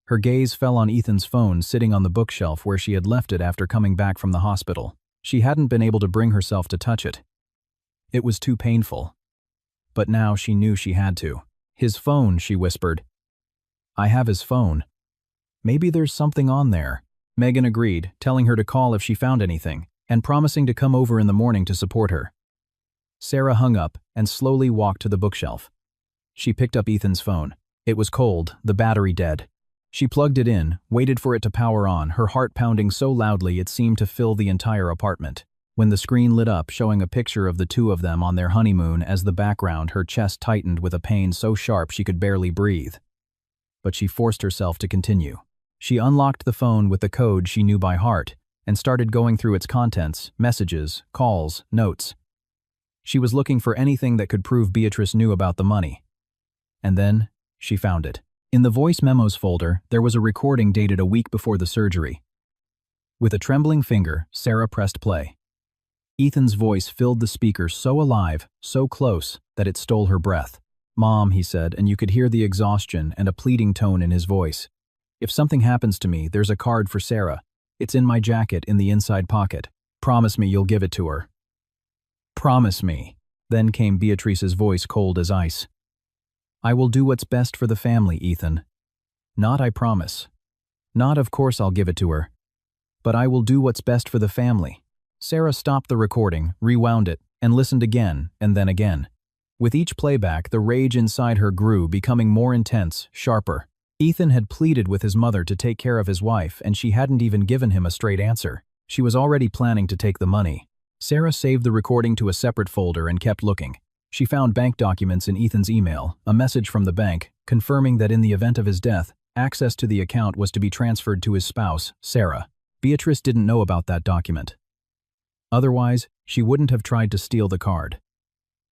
Her gaze fell on Ethan's phone sitting on the bookshelf where she had left it after coming back from the hospital. She hadn't been able to bring herself to touch it. It was too painful. But now she knew she had to. His phone, she whispered. I have his phone. Maybe there's something on there. Megan agreed, telling her to call if she found anything, and promising to come over in the morning to support her. Sarah hung up and slowly walked to the bookshelf. She picked up Ethan's phone. It was cold, the battery dead. She plugged it in, waited for it to power on, her heart pounding so loudly it seemed to fill the entire apartment. When the screen lit up, showing a picture of the two of them on their honeymoon as the background, her chest tightened with a pain so sharp she could barely breathe. But she forced herself to continue. She unlocked the phone with the code she knew by heart and started going through its contents, messages, calls, notes. She was looking for anything that could prove Beatrice knew about the money. And then, she found it. In the voice memos folder, there was a recording dated a week before the surgery. With a trembling finger, Sarah pressed play. Ethan's voice filled the speaker so alive, so close, that it stole her breath. Mom, he said, and you could hear the exhaustion and a pleading tone in his voice. If something happens to me, there's a card for Sarah. It's in my jacket in the inside pocket. Promise me you'll give it to her. Promise me. Then came Beatrice's voice, cold as ice. I will do what's best for the family, Ethan. Not I promise. Not of course I'll give it to her. But I will do what's best for the family. Sarah stopped the recording, rewound it, and listened again, and then again. With each playback, the rage inside her grew, becoming more intense, sharper. Ethan had pleaded with his mother to take care of his wife, and she hadn't even given him a straight answer. She was already planning to take the money. Sarah saved the recording to a separate folder and kept looking. She found bank documents in Ethan's email, a message from the bank, confirming that in the event of his death, access to the account was to be transferred to his spouse, Sarah. Beatrice didn't know about that document. Otherwise, she wouldn't have tried to steal the card.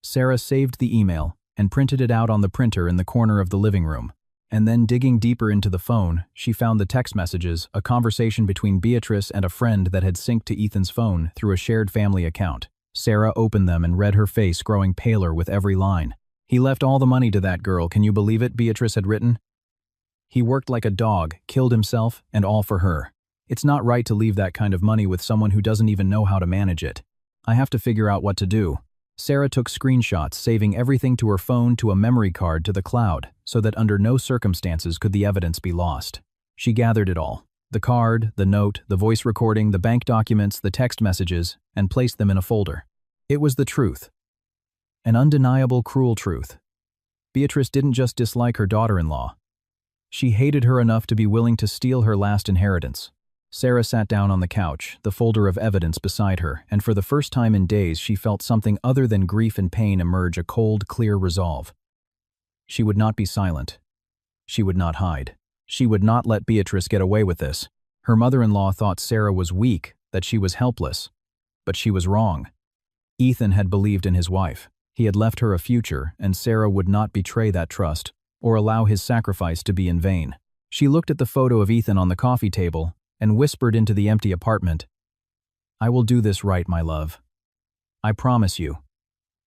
Sarah saved the email and printed it out on the printer in the corner of the living room. And then, digging deeper into the phone, she found the text messages, a conversation between Beatrice and a friend that had synced to Ethan's phone through a shared family account. Sarah opened them and read her face growing paler with every line. "He left all the money to that girl, can you believe it?" Beatrice had written. "He worked like a dog, killed himself, and all for her. It's not right to leave that kind of money with someone who doesn't even know how to manage it. I have to figure out what to do." Sarah took screenshots, saving everything to her phone to a memory card to the cloud, so that under no circumstances could the evidence be lost. She gathered it all: the card, the note, the voice recording, the bank documents, the text messages, and placed them in a folder. It was the truth. An undeniable, cruel truth. Beatrice didn't just dislike her daughter-in-law. She hated her enough to be willing to steal her last inheritance. Sarah sat down on the couch, the folder of evidence beside her, and for the first time in days she felt something other than grief and pain emerge, a cold, clear resolve. She would not be silent. She would not hide. She would not let Beatrice get away with this. Her mother-in-law thought Sarah was weak, that she was helpless. But she was wrong. Ethan had believed in his wife. He had left her a future, and Sarah would not betray that trust, or allow his sacrifice to be in vain. She looked at the photo of Ethan on the coffee table and whispered into the empty apartment, "I will do this right, my love. I promise you.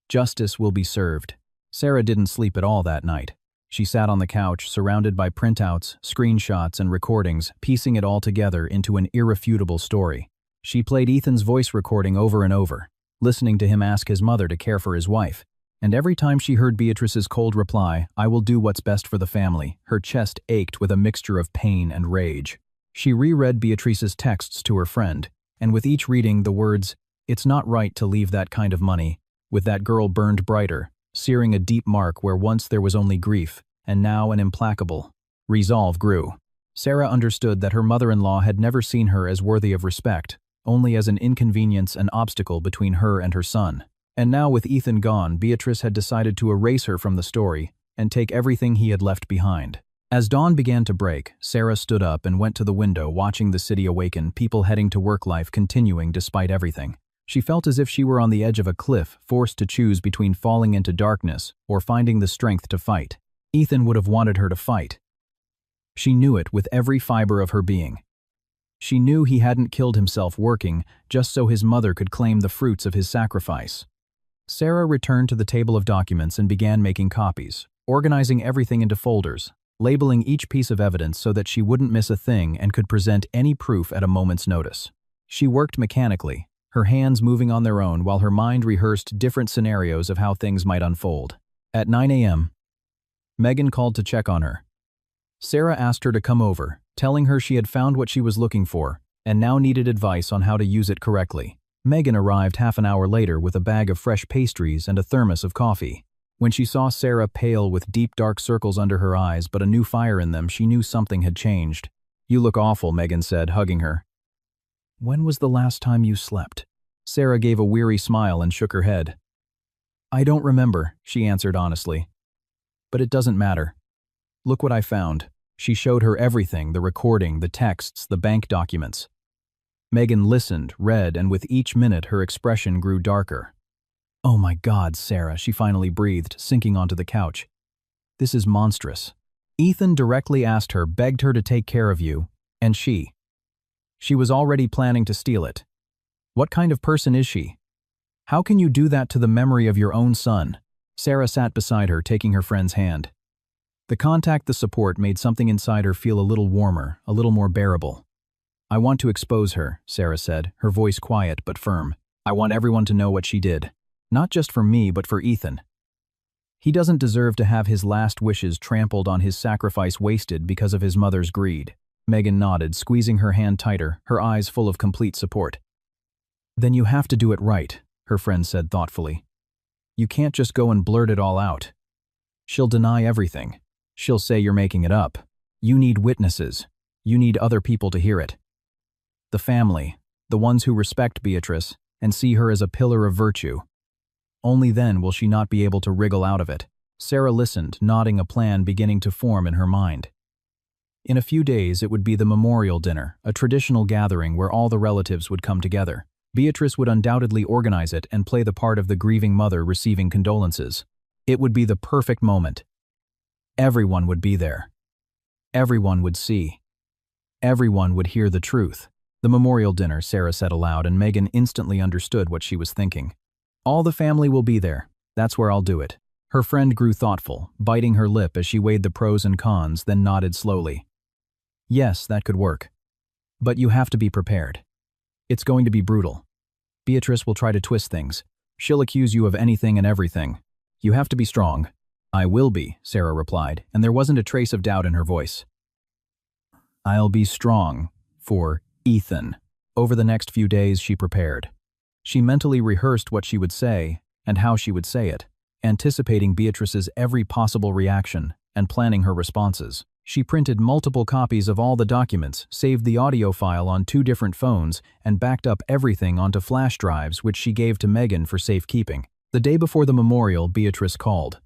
Justice will be served." Sarah didn't sleep at all that night. She sat on the couch, surrounded by printouts, screenshots, and recordings, piecing it all together into an irrefutable story. She played Ethan's voice recording over and over, listening to him ask his mother to care for his wife. And every time she heard Beatrice's cold reply, "I will do what's best for the family," her chest ached with a mixture of pain and rage. She reread Beatrice's texts to her friend, and with each reading the words, "It's not right to leave that kind of money with that girl," burned brighter, searing a deep mark where once there was only grief, and now an implacable resolve grew. Sarah understood that her mother-in-law had never seen her as worthy of respect, only as an inconvenience and obstacle between her and her son. And now, with Ethan gone, Beatrice had decided to erase her from the story and take everything he had left behind. As dawn began to break, Sarah stood up and went to the window, watching the city awaken, people heading to work, life continuing despite everything. She felt as if she were on the edge of a cliff, forced to choose between falling into darkness or finding the strength to fight. Ethan would have wanted her to fight. She knew it with every fiber of her being. She knew he hadn't killed himself working just so his mother could claim the fruits of his sacrifice. Sarah returned to the table of documents and began making copies, organizing everything into folders, labeling each piece of evidence so that she wouldn't miss a thing and could present any proof at a moment's notice. She worked mechanically, her hands moving on their own while her mind rehearsed different scenarios of how things might unfold. At 9 a.m., Megan called to check on her. Sarah asked her to come over, telling her she had found what she was looking for and now needed advice on how to use it correctly. Megan arrived half an hour later with a bag of fresh pastries and a thermos of coffee. When she saw Sarah, pale with deep dark circles under her eyes but a new fire in them, she knew something had changed. "You look awful," Megan said, hugging her. "When was the last time you slept?" Sarah gave a weary smile and shook her head. "I don't remember," she answered honestly. "But it doesn't matter. Look what I found." She showed her everything, the recording, the texts, the bank documents. Megan listened, read, and with each minute her expression grew darker. "Oh my God, Sarah," she finally breathed, sinking onto the couch. "This is monstrous. Ethan directly asked her, begged her to take care of you, and she was already planning to steal it. What kind of person is she? How can you do that to the memory of your own son?" Sarah sat beside her, taking her friend's hand. The contact, the support, made something inside her feel a little warmer, a little more bearable. "I want to expose her," Sarah said, her voice quiet but firm. "I want everyone to know what she did. Not just for me, but for Ethan. He doesn't deserve to have his last wishes trampled on, his sacrifice wasted because of his mother's greed." Megan nodded, squeezing her hand tighter, her eyes full of complete support. "Then you have to do it right," her friend said thoughtfully. "You can't just go and blurt it all out. She'll deny everything. She'll say you're making it up. You need witnesses. You need other people to hear it. The family, the ones who respect Beatrice and see her as a pillar of virtue. Only then will she not be able to wriggle out of it." Sarah listened, nodding, a plan beginning to form in her mind. In a few days, it would be the memorial dinner, a traditional gathering where all the relatives would come together. Beatrice would undoubtedly organize it and play the part of the grieving mother receiving condolences. It would be the perfect moment. Everyone would be there. Everyone would see. Everyone would hear the truth. The memorial dinner, Sarah said aloud, and Megan instantly understood what she was thinking. All the family will be there. That's where I'll do it. Her friend grew thoughtful, biting her lip as she weighed the pros and cons, then nodded slowly. Yes, that could work. But you have to be prepared. It's going to be brutal. Beatrice will try to twist things. She'll accuse you of anything and everything. You have to be strong. I will be, Sarah replied, and there wasn't a trace of doubt in her voice. I'll be strong for Ethan. Over the next few days, she prepared. She mentally rehearsed what she would say and how she would say it, anticipating Beatrice's every possible reaction and planning her responses. She printed multiple copies of all the documents, saved the audio file on 2 different phones, and backed up everything onto flash drives, which she gave to Megan for safekeeping. The day before the memorial, Beatrice called.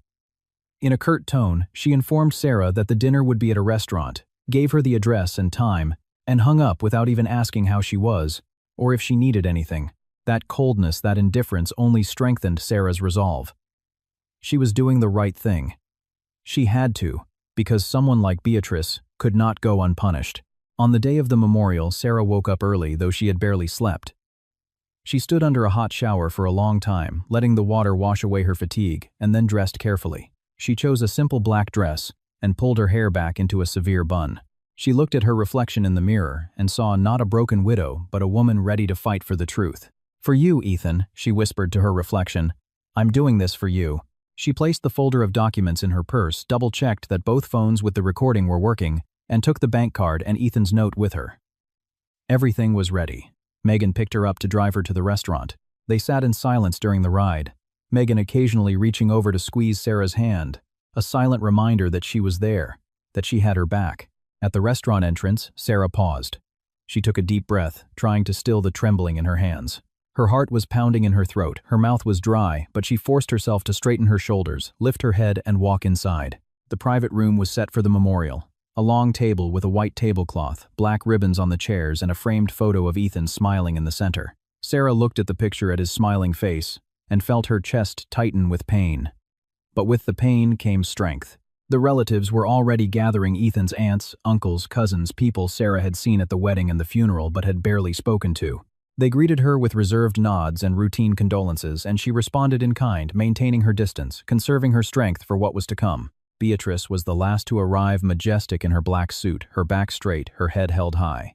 In a curt tone, she informed Sarah that the dinner would be at a restaurant, gave her the address and time, and hung up without even asking how she was, or if she needed anything. That coldness, that indifference only strengthened Sarah's resolve. She was doing the right thing. She had to, because someone like Beatrice could not go unpunished. On the day of the memorial, Sarah woke up early, though she had barely slept. She stood under a hot shower for a long time, letting the water wash away her fatigue, and then dressed carefully. She chose a simple black dress and pulled her hair back into a severe bun. She looked at her reflection in the mirror and saw not a broken widow, but a woman ready to fight for the truth. For you, Ethan, she whispered to her reflection. I'm doing this for you. She placed the folder of documents in her purse, double-checked that both phones with the recording were working, and took the bank card and Ethan's note with her. Everything was ready. Megan picked her up to drive her to the restaurant. They sat in silence during the ride, Megan occasionally reaching over to squeeze Sarah's hand, a silent reminder that she was there, that she had her back. At the restaurant entrance, Sarah paused. She took a deep breath, trying to still the trembling in her hands. Her heart was pounding in her throat, her mouth was dry, but she forced herself to straighten her shoulders, lift her head, and walk inside. The private room was set for the memorial. A long table with a white tablecloth, black ribbons on the chairs, and a framed photo of Ethan smiling in the center. Sarah looked at the picture at his smiling face and felt her chest tighten with pain. But with the pain came strength. The relatives were already gathering: Ethan's aunts, uncles, cousins, people Sarah had seen at the wedding and the funeral but had barely spoken to. They greeted her with reserved nods and routine condolences, and she responded in kind, maintaining her distance, conserving her strength for what was to come. Beatrice was the last to arrive, majestic in her black suit, her back straight, her head held high.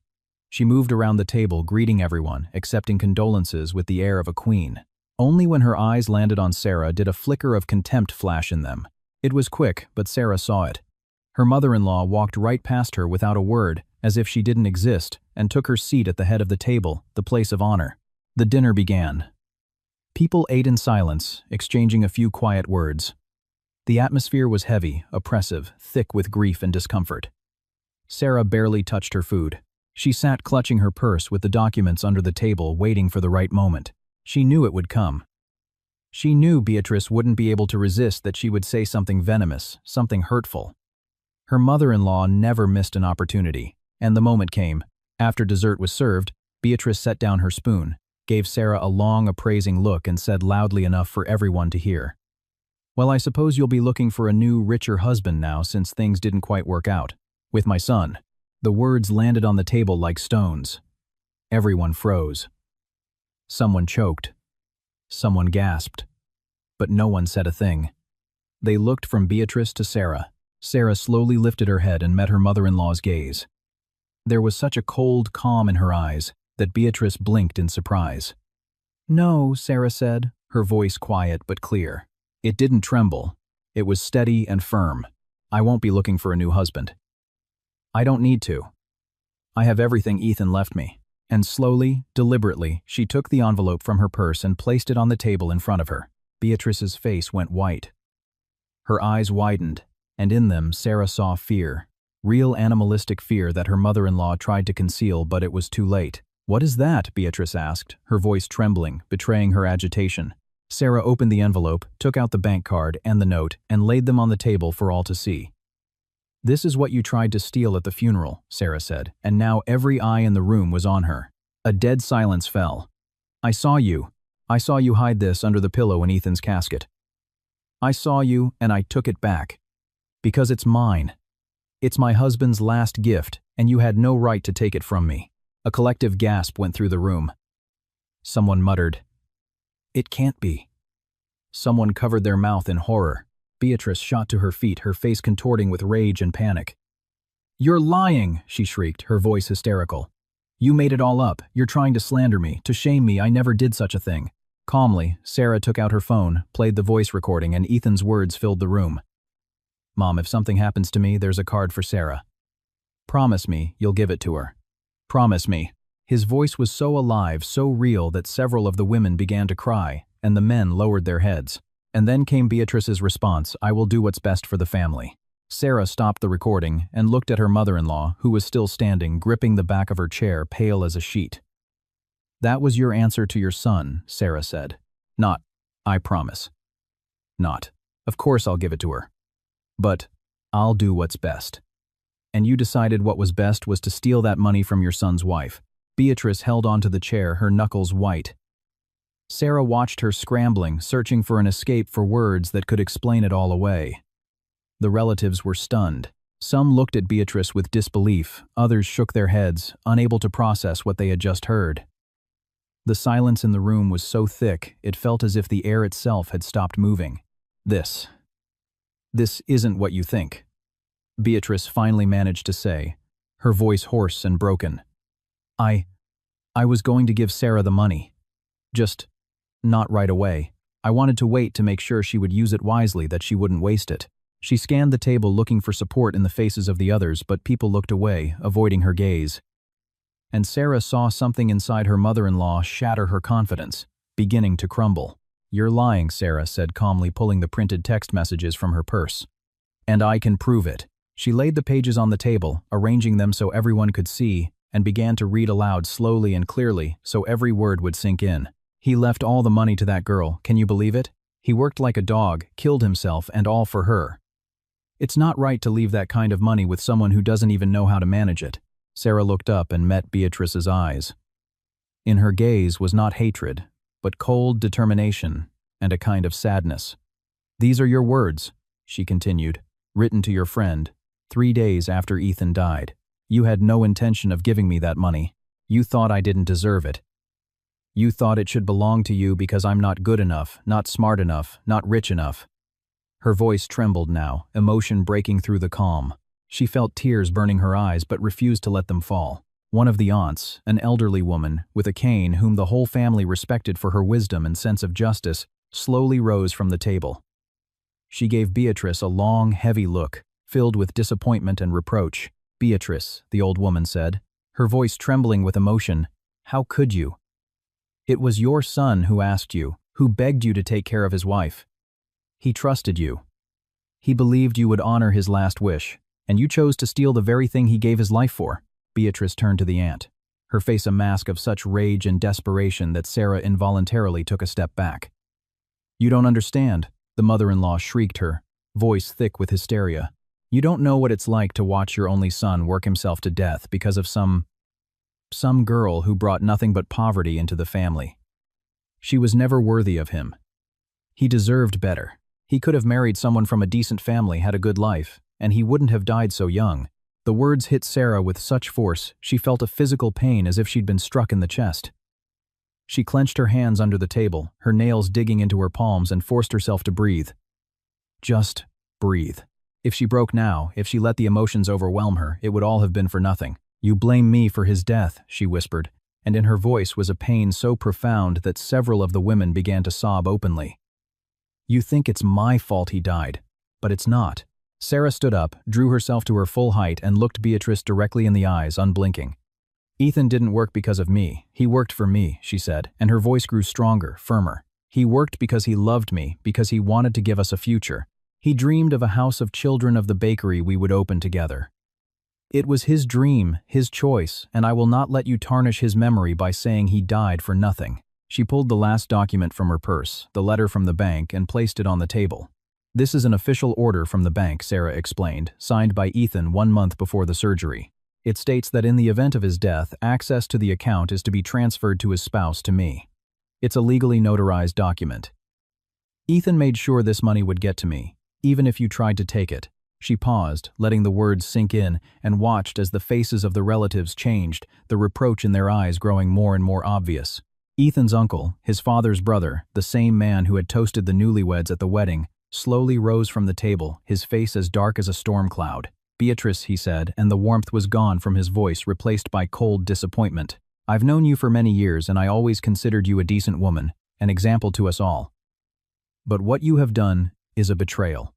She moved around the table, greeting everyone, accepting condolences with the air of a queen. Only when her eyes landed on Sarah did a flicker of contempt flash in them. It was quick, but Sarah saw it. Her mother-in-law walked right past her without a word, as if she didn't exist, and took her seat at the head of the table, the place of honor. The dinner began. People ate in silence, exchanging a few quiet words. The atmosphere was heavy, oppressive, thick with grief and discomfort. Sarah barely touched her food. She sat clutching her purse with the documents under the table, waiting for the right moment. She knew it would come. She knew Beatrice wouldn't be able to resist, that she would say something venomous, something hurtful. Her mother-in-law never missed an opportunity, and the moment came. After dessert was served, Beatrice set down her spoon, gave Sarah a long, appraising look, and said loudly enough for everyone to hear, "Well, I suppose you'll be looking for a new, richer husband now, since things didn't quite work out. With my son." The words landed on the table like stones. Everyone froze. Someone choked. Someone gasped. But no one said a thing. They looked from Beatrice to Sarah. Sarah slowly lifted her head and met her mother-in-law's gaze. There was such a cold calm in her eyes that Beatrice blinked in surprise. "No," Sarah said, her voice quiet but clear. It didn't tremble. It was steady and firm. "I won't be looking for a new husband. I don't need to. I have everything Ethan left me." And slowly, deliberately, she took the envelope from her purse and placed it on the table in front of her. Beatrice's face went white. Her eyes widened, and in them Sarah saw fear. Real animalistic fear that her mother-in-law tried to conceal, but it was too late. "What is that?" Beatrice asked, her voice trembling, betraying her agitation. Sarah opened the envelope, took out the bank card and the note, and laid them on the table for all to see. This is what you tried to steal at the funeral, Sarah said, and now every eye in the room was on her. A dead silence fell. I saw you. I saw you hide this under the pillow in Ethan's casket. I saw you, and I took it back. Because it's mine. It's my husband's last gift, and you had no right to take it from me. A collective gasp went through the room. Someone muttered, "It can't be." Someone covered their mouth in horror. Beatrice shot to her feet, her face contorting with rage and panic. "You're lying," she shrieked, her voice hysterical. "You made it all up. You're trying to slander me, to shame me. I never did such a thing." Calmly, Sarah took out her phone, played the voice recording, and Ethan's words filled the room. "Mom, if something happens to me, there's a card for Sarah. Promise me you'll give it to her. Promise me." His voice was so alive, so real that several of the women began to cry, and the men lowered their heads. And then came Beatrice's response, "I will do what's best for the family." Sarah stopped the recording and looked at her mother-in-law, who was still standing, gripping the back of her chair, pale as a sheet. "That was your answer to your son," Sarah said. "Not, I promise. Not, of course I'll give it to her. But, I'll do what's best. And you decided what was best was to steal that money from your son's wife." Beatrice held onto the chair, her knuckles white. Sarah watched her scrambling, searching for an escape, for words that could explain it all away. The relatives were stunned. Some looked at Beatrice with disbelief, others shook their heads, unable to process what they had just heard. The silence in the room was so thick, it felt as if the air itself had stopped moving. This isn't what you think," Beatrice finally managed to say, her voice hoarse and broken. I was going to give Sarah the money. Just not right away. I wanted to wait to make sure she would use it wisely, that she wouldn't waste it." She scanned the table looking for support in the faces of the others, but people looked away, avoiding her gaze. And Sarah saw something inside her mother-in-law shatter her confidence, beginning to crumble. "You're lying," Sarah said calmly, pulling the printed text messages from her purse. "And I can prove it." She laid the pages on the table, arranging them so everyone could see, and began to read aloud slowly and clearly so every word would sink in. "He left all the money to that girl, can you believe it? He worked like a dog, killed himself, and all for her. It's not right to leave that kind of money with someone who doesn't even know how to manage it." Sarah looked up and met Beatrice's eyes. In her gaze was not hatred, but cold determination and a kind of sadness. "These are your words," she continued, "written to your friend, 3 days after Ethan died. You had no intention of giving me that money. You thought I didn't deserve it. You thought it should belong to you because I'm not good enough, not smart enough, not rich enough." Her voice trembled now, emotion breaking through the calm. She felt tears burning her eyes but refused to let them fall. One of the aunts, an elderly woman with a cane whom the whole family respected for her wisdom and sense of justice, slowly rose from the table. She gave Beatrice a long, heavy look, filled with disappointment and reproach. "Beatrice," the old woman said, her voice trembling with emotion, "how could you? It was your son who asked you, who begged you to take care of his wife. He trusted you. He believed you would honor his last wish, and you chose to steal the very thing he gave his life for." Beatrice turned to the aunt, her face a mask of such rage and desperation that Sarah involuntarily took a step back. "You don't understand," the mother-in-law shrieked, her voice thick with hysteria. "You don't know what it's like to watch your only son work himself to death because of some girl who brought nothing but poverty into the family. She was never worthy of him. He deserved better. He could have married someone from a decent family, had a good life, and he wouldn't have died so young." The words hit Sarah with such force, she felt a physical pain as if she'd been struck in the chest. She clenched her hands under the table, her nails digging into her palms, and forced herself to breathe. Just breathe. If she broke now, if she let the emotions overwhelm her, it would all have been for nothing. "You blame me for his death," she whispered, and in her voice was a pain so profound that several of the women began to sob openly. "You think it's my fault he died, but it's not." Sarah stood up, drew herself to her full height, and looked Beatrice directly in the eyes, unblinking. "Ethan didn't work because of me. He worked for me," she said, and her voice grew stronger, firmer. "He worked because he loved me, because he wanted to give us a future. He dreamed of a house of children of the bakery we would open together. It was his dream, his choice, and I will not let you tarnish his memory by saying he died for nothing." She pulled the last document from her purse, the letter from the bank, and placed it on the table. "This is an official order from the bank," Sarah explained, signed by Ethan 1 month before the surgery. "It states that in the event of his death, access to the account is to be transferred to his spouse to me. It's a legally notarized document. Ethan made sure this money would get to me, even if you tried to take it." She paused, letting the words sink in, and watched as the faces of the relatives changed, the reproach in their eyes growing more and more obvious. Ethan's uncle, his father's brother, the same man who had toasted the newlyweds at the wedding, slowly rose from the table, his face as dark as a storm cloud. "Beatrice," he said, and the warmth was gone from his voice, replaced by cold disappointment. "I've known you for many years, and I always considered you a decent woman, an example to us all. But what you have done is a betrayal.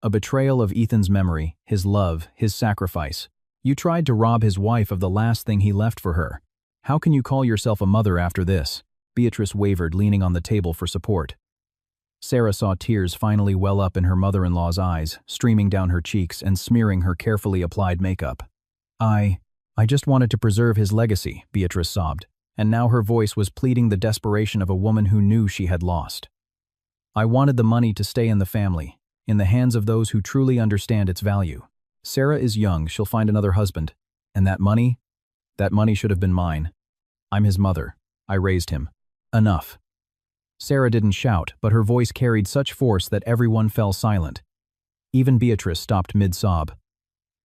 A betrayal of Ethan's memory, his love, his sacrifice. You tried to rob his wife of the last thing he left for her. How can you call yourself a mother after this?" Beatrice wavered, leaning on the table for support. Sarah saw tears finally well up in her mother-in-law's eyes, streaming down her cheeks and smearing her carefully applied makeup. I just wanted to preserve his legacy," Beatrice sobbed, and now her voice was pleading the desperation of a woman who knew she had lost. "I wanted the money to stay in the family, in the hands of those who truly understand its value. Sarah is young, she'll find another husband. And that money should have been mine. I'm his mother. I raised him. Enough." Sarah didn't shout, but her voice carried such force that everyone fell silent. Even Beatrice stopped mid-sob.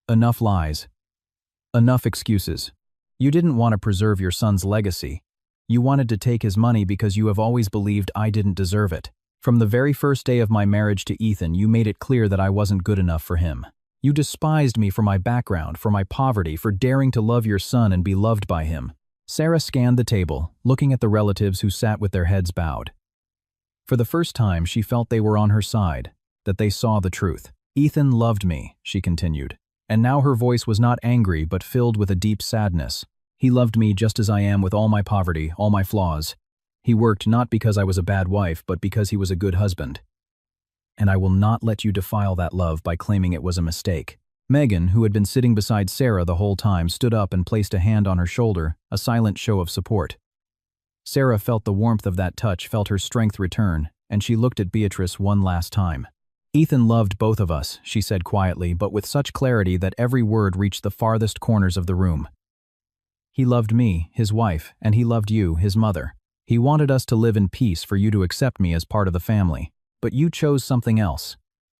"Enough lies. Enough excuses. You didn't want to preserve your son's legacy. You wanted to take his money because you have always believed I didn't deserve it. From the very first day of my marriage to Ethan, you made it clear that I wasn't good enough for him. You despised me for my background, for my poverty, for daring to love your son and be loved by him." Sarah scanned the table, looking at the relatives who sat with their heads bowed. For the first time, she felt they were on her side, that they saw the truth. "Ethan loved me," she continued, and now her voice was not angry but filled with a deep sadness. "He loved me just as I am, with all my poverty, all my flaws. He worked not because I was a bad wife, but because he was a good husband. And I will not let you defile that love by claiming it was a mistake." Megan, who had been sitting beside Sarah the whole time, stood up and placed a hand on her shoulder, a silent show of support. Sarah felt the warmth of that touch, felt her strength return, and she looked at Beatrice one last time. "Ethan loved both of us," she said quietly, but with such clarity that every word reached the farthest corners of the room. "He loved me, his wife, and he loved you, his mother. He wanted us to live in peace, for you to accept me as part of the family. But you chose something else.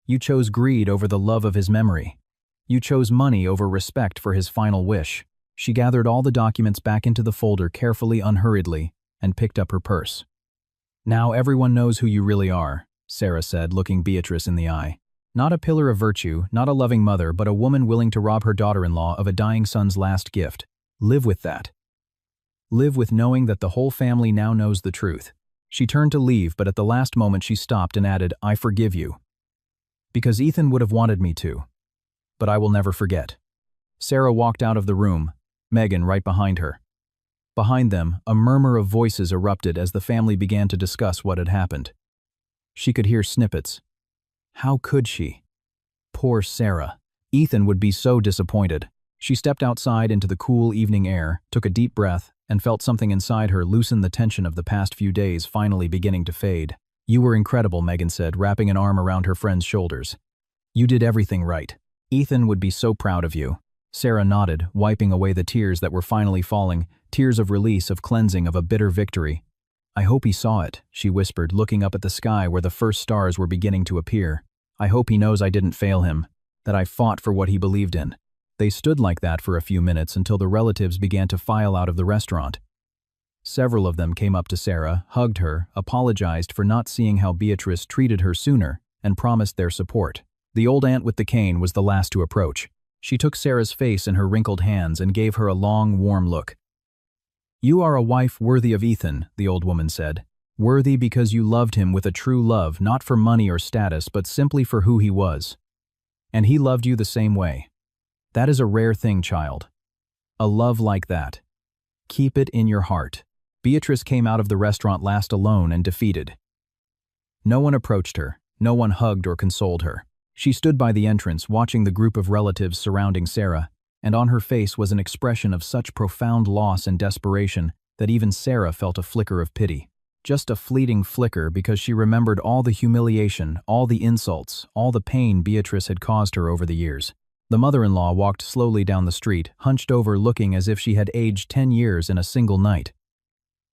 You chose greed over the love of his memory. You chose money over respect for his final wish." She gathered all the documents back into the folder carefully, unhurriedly, and picked up her purse. "Now everyone knows who you really are," Sarah said, looking Beatrice in the eye. "Not a pillar of virtue, not a loving mother, but a woman willing to rob her daughter-in-law of a dying son's last gift. Live with that. Live with knowing that the whole family now knows the truth." She turned to leave, but at the last moment she stopped and added, "I forgive you. Because Ethan would have wanted me to. But I will never forget." Sarah walked out of the room, Megan right behind her. Behind them, a murmur of voices erupted as the family began to discuss what had happened. She could hear snippets. How could she? Poor Sarah. Ethan would be so disappointed. She stepped outside into the cool evening air, took a deep breath, and felt something inside her loosen the tension of the past few days finally beginning to fade. "You were incredible," Megan said, wrapping an arm around her friend's shoulders. "You did everything right. Ethan would be so proud of you." Sarah nodded, wiping away the tears that were finally falling, tears of release, of cleansing, of a bitter victory. "I hope he saw it," she whispered, looking up at the sky where the first stars were beginning to appear. "I hope he knows I didn't fail him, that I fought for what he believed in." They stood like that for a few minutes until the relatives began to file out of the restaurant. Several of them came up to Sarah, hugged her, apologized for not seeing how Beatrice treated her sooner, and promised their support. The old aunt with the cane was the last to approach. She took Sarah's face in her wrinkled hands and gave her a long, warm look. "You are a wife worthy of Ethan," the old woman said. "Worthy because you loved him with a true love, not for money or status, but simply for who he was. And he loved you the same way. That is a rare thing, child. A love like that. Keep it in your heart." Beatrice came out of the restaurant last, alone and defeated. No one approached her, no one hugged or consoled her. She stood by the entrance, watching the group of relatives surrounding Sarah, and on her face was an expression of such profound loss and desperation that even Sarah felt a flicker of pity. Just a fleeting flicker because she remembered all the humiliation, all the insults, all the pain Beatrice had caused her over the years. The mother-in-law walked slowly down the street, hunched over looking as if she had aged 10 years in a single night.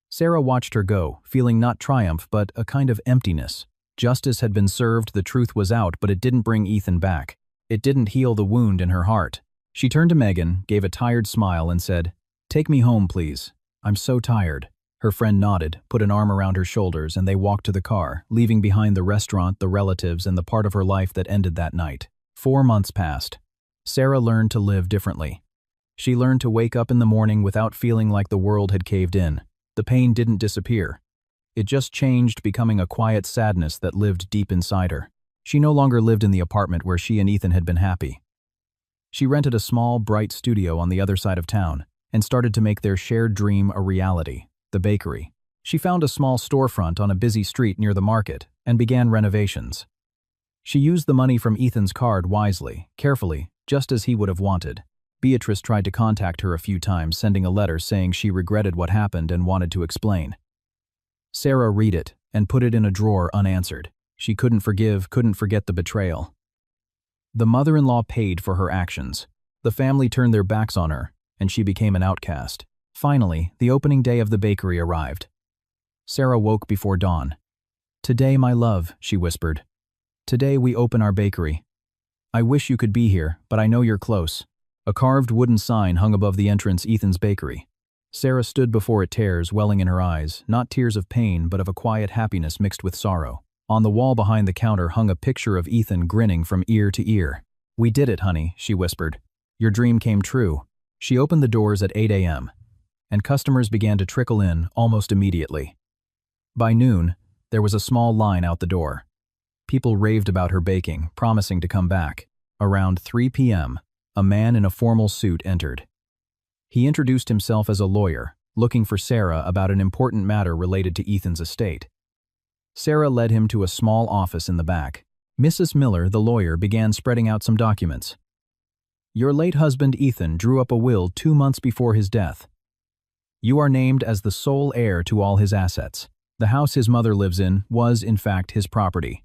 Sarah watched her go, feeling not triumph but a kind of emptiness. Justice had been served, the truth was out, but it didn't bring Ethan back. It didn't heal the wound in her heart. She turned to Megan, gave a tired smile and said, "Take me home, please. I'm so tired." Her friend nodded, put an arm around her shoulders, and they walked to the car, leaving behind the restaurant, the relatives, and the part of her life that ended that night. 4 months passed. Sarah learned to live differently. She learned to wake up in the morning without feeling like the world had caved in. The pain didn't disappear. It just changed, becoming a quiet sadness that lived deep inside her. She no longer lived in the apartment where she and Ethan had been happy. She rented a small, bright studio on the other side of town and started to make their shared dream a reality, the bakery. She found a small storefront on a busy street near the market and began renovations. She used the money from Ethan's card wisely, carefully, just as he would have wanted. Beatrice tried to contact her a few times, sending a letter saying she regretted what happened and wanted to explain. Sarah read it and put it in a drawer unanswered. She couldn't forgive, couldn't forget the betrayal. The mother-in-law paid for her actions. The family turned their backs on her, and she became an outcast. Finally, the opening day of the bakery arrived. Sarah woke before dawn. "Today, my love," she whispered. "Today we open our bakery. I wish you could be here, but I know you're close." A carved wooden sign hung above the entrance, Ethan's Bakery. Sarah stood before it, tears welling in her eyes, not tears of pain but of a quiet happiness mixed with sorrow. On the wall behind the counter hung a picture of Ethan grinning from ear to ear. "We did it, honey," she whispered. "Your dream came true." She opened the doors at 8 a.m., and customers began to trickle in almost immediately. By noon, there was a small line out the door. People raved about her baking, promising to come back. Around 3 p.m., a man in a formal suit entered. He introduced himself as a lawyer, looking for Sarah about an important matter related to Ethan's estate. Sarah led him to a small office in the back. Mrs. Miller, the lawyer, began spreading out some documents. "Your late husband Ethan drew up a will 2 months before his death. You are named as the sole heir to all his assets. The house his mother lives in was, in fact, his property.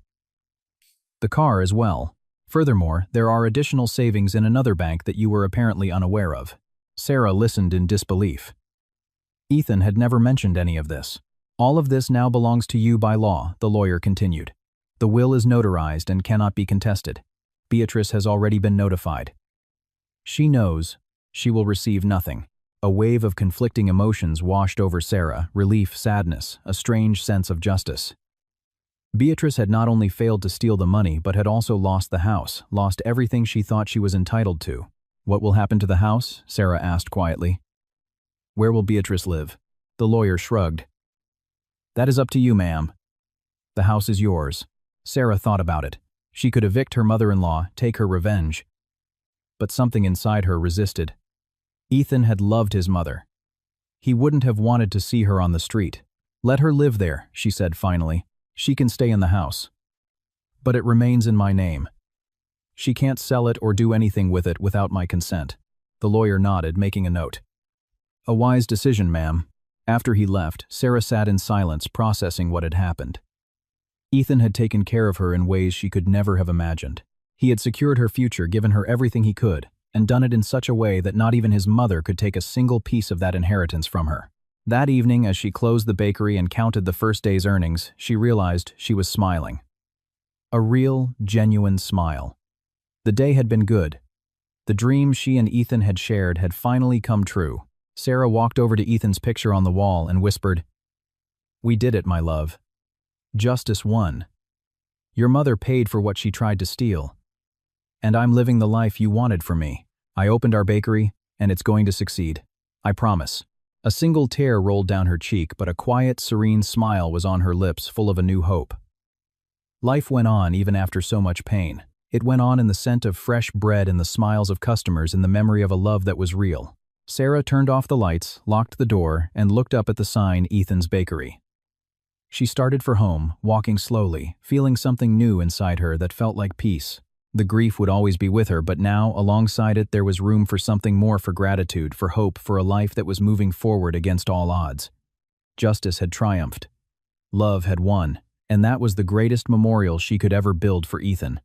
The car as well. Furthermore, there are additional savings in another bank that you were apparently unaware of." Sarah listened in disbelief. Ethan had never mentioned any of this. "All of this now belongs to you by law," the lawyer continued. "The will is notarized and cannot be contested. Beatrice has already been notified. She knows she will receive nothing." A wave of conflicting emotions washed over Sarah, relief, sadness, a strange sense of justice. Beatrice had not only failed to steal the money but had also lost the house, lost everything she thought she was entitled to. "What will happen to the house?" Sarah asked quietly. "Where will Beatrice live?" The lawyer shrugged. "That is up to you, ma'am. The house is yours." Sarah thought about it. She could evict her mother-in-law, take her revenge. But something inside her resisted. Ethan had loved his mother. He wouldn't have wanted to see her on the street. "Let her live there," she said finally. "She can stay in the house. But it remains in my name. She can't sell it or do anything with it without my consent." The lawyer nodded, making a note. "A wise decision, ma'am." After he left, Sarah sat in silence, processing what had happened. Ethan had taken care of her in ways she could never have imagined. He had secured her future, given her everything he could, and done it in such a way that not even his mother could take a single piece of that inheritance from her. That evening, as she closed the bakery and counted the first day's earnings, she realized she was smiling. A real, genuine smile. The day had been good. The dream she and Ethan had shared had finally come true. Sarah walked over to Ethan's picture on the wall and whispered, "We did it, my love. Justice won. Your mother paid for what she tried to steal. And I'm living the life you wanted for me. I opened our bakery, and it's going to succeed. I promise." A single tear rolled down her cheek, but a quiet, serene smile was on her lips, full of a new hope. Life went on even after so much pain. It went on in the scent of fresh bread and the smiles of customers, in the memory of a love that was real. Sarah turned off the lights, locked the door, and looked up at the sign, Ethan's Bakery. She started for home, walking slowly, feeling something new inside her that felt like peace. The grief would always be with her, but now, alongside it, there was room for something more, for gratitude, for hope, for a life that was moving forward against all odds. Justice had triumphed. Love had won, and that was the greatest memorial she could ever build for Ethan.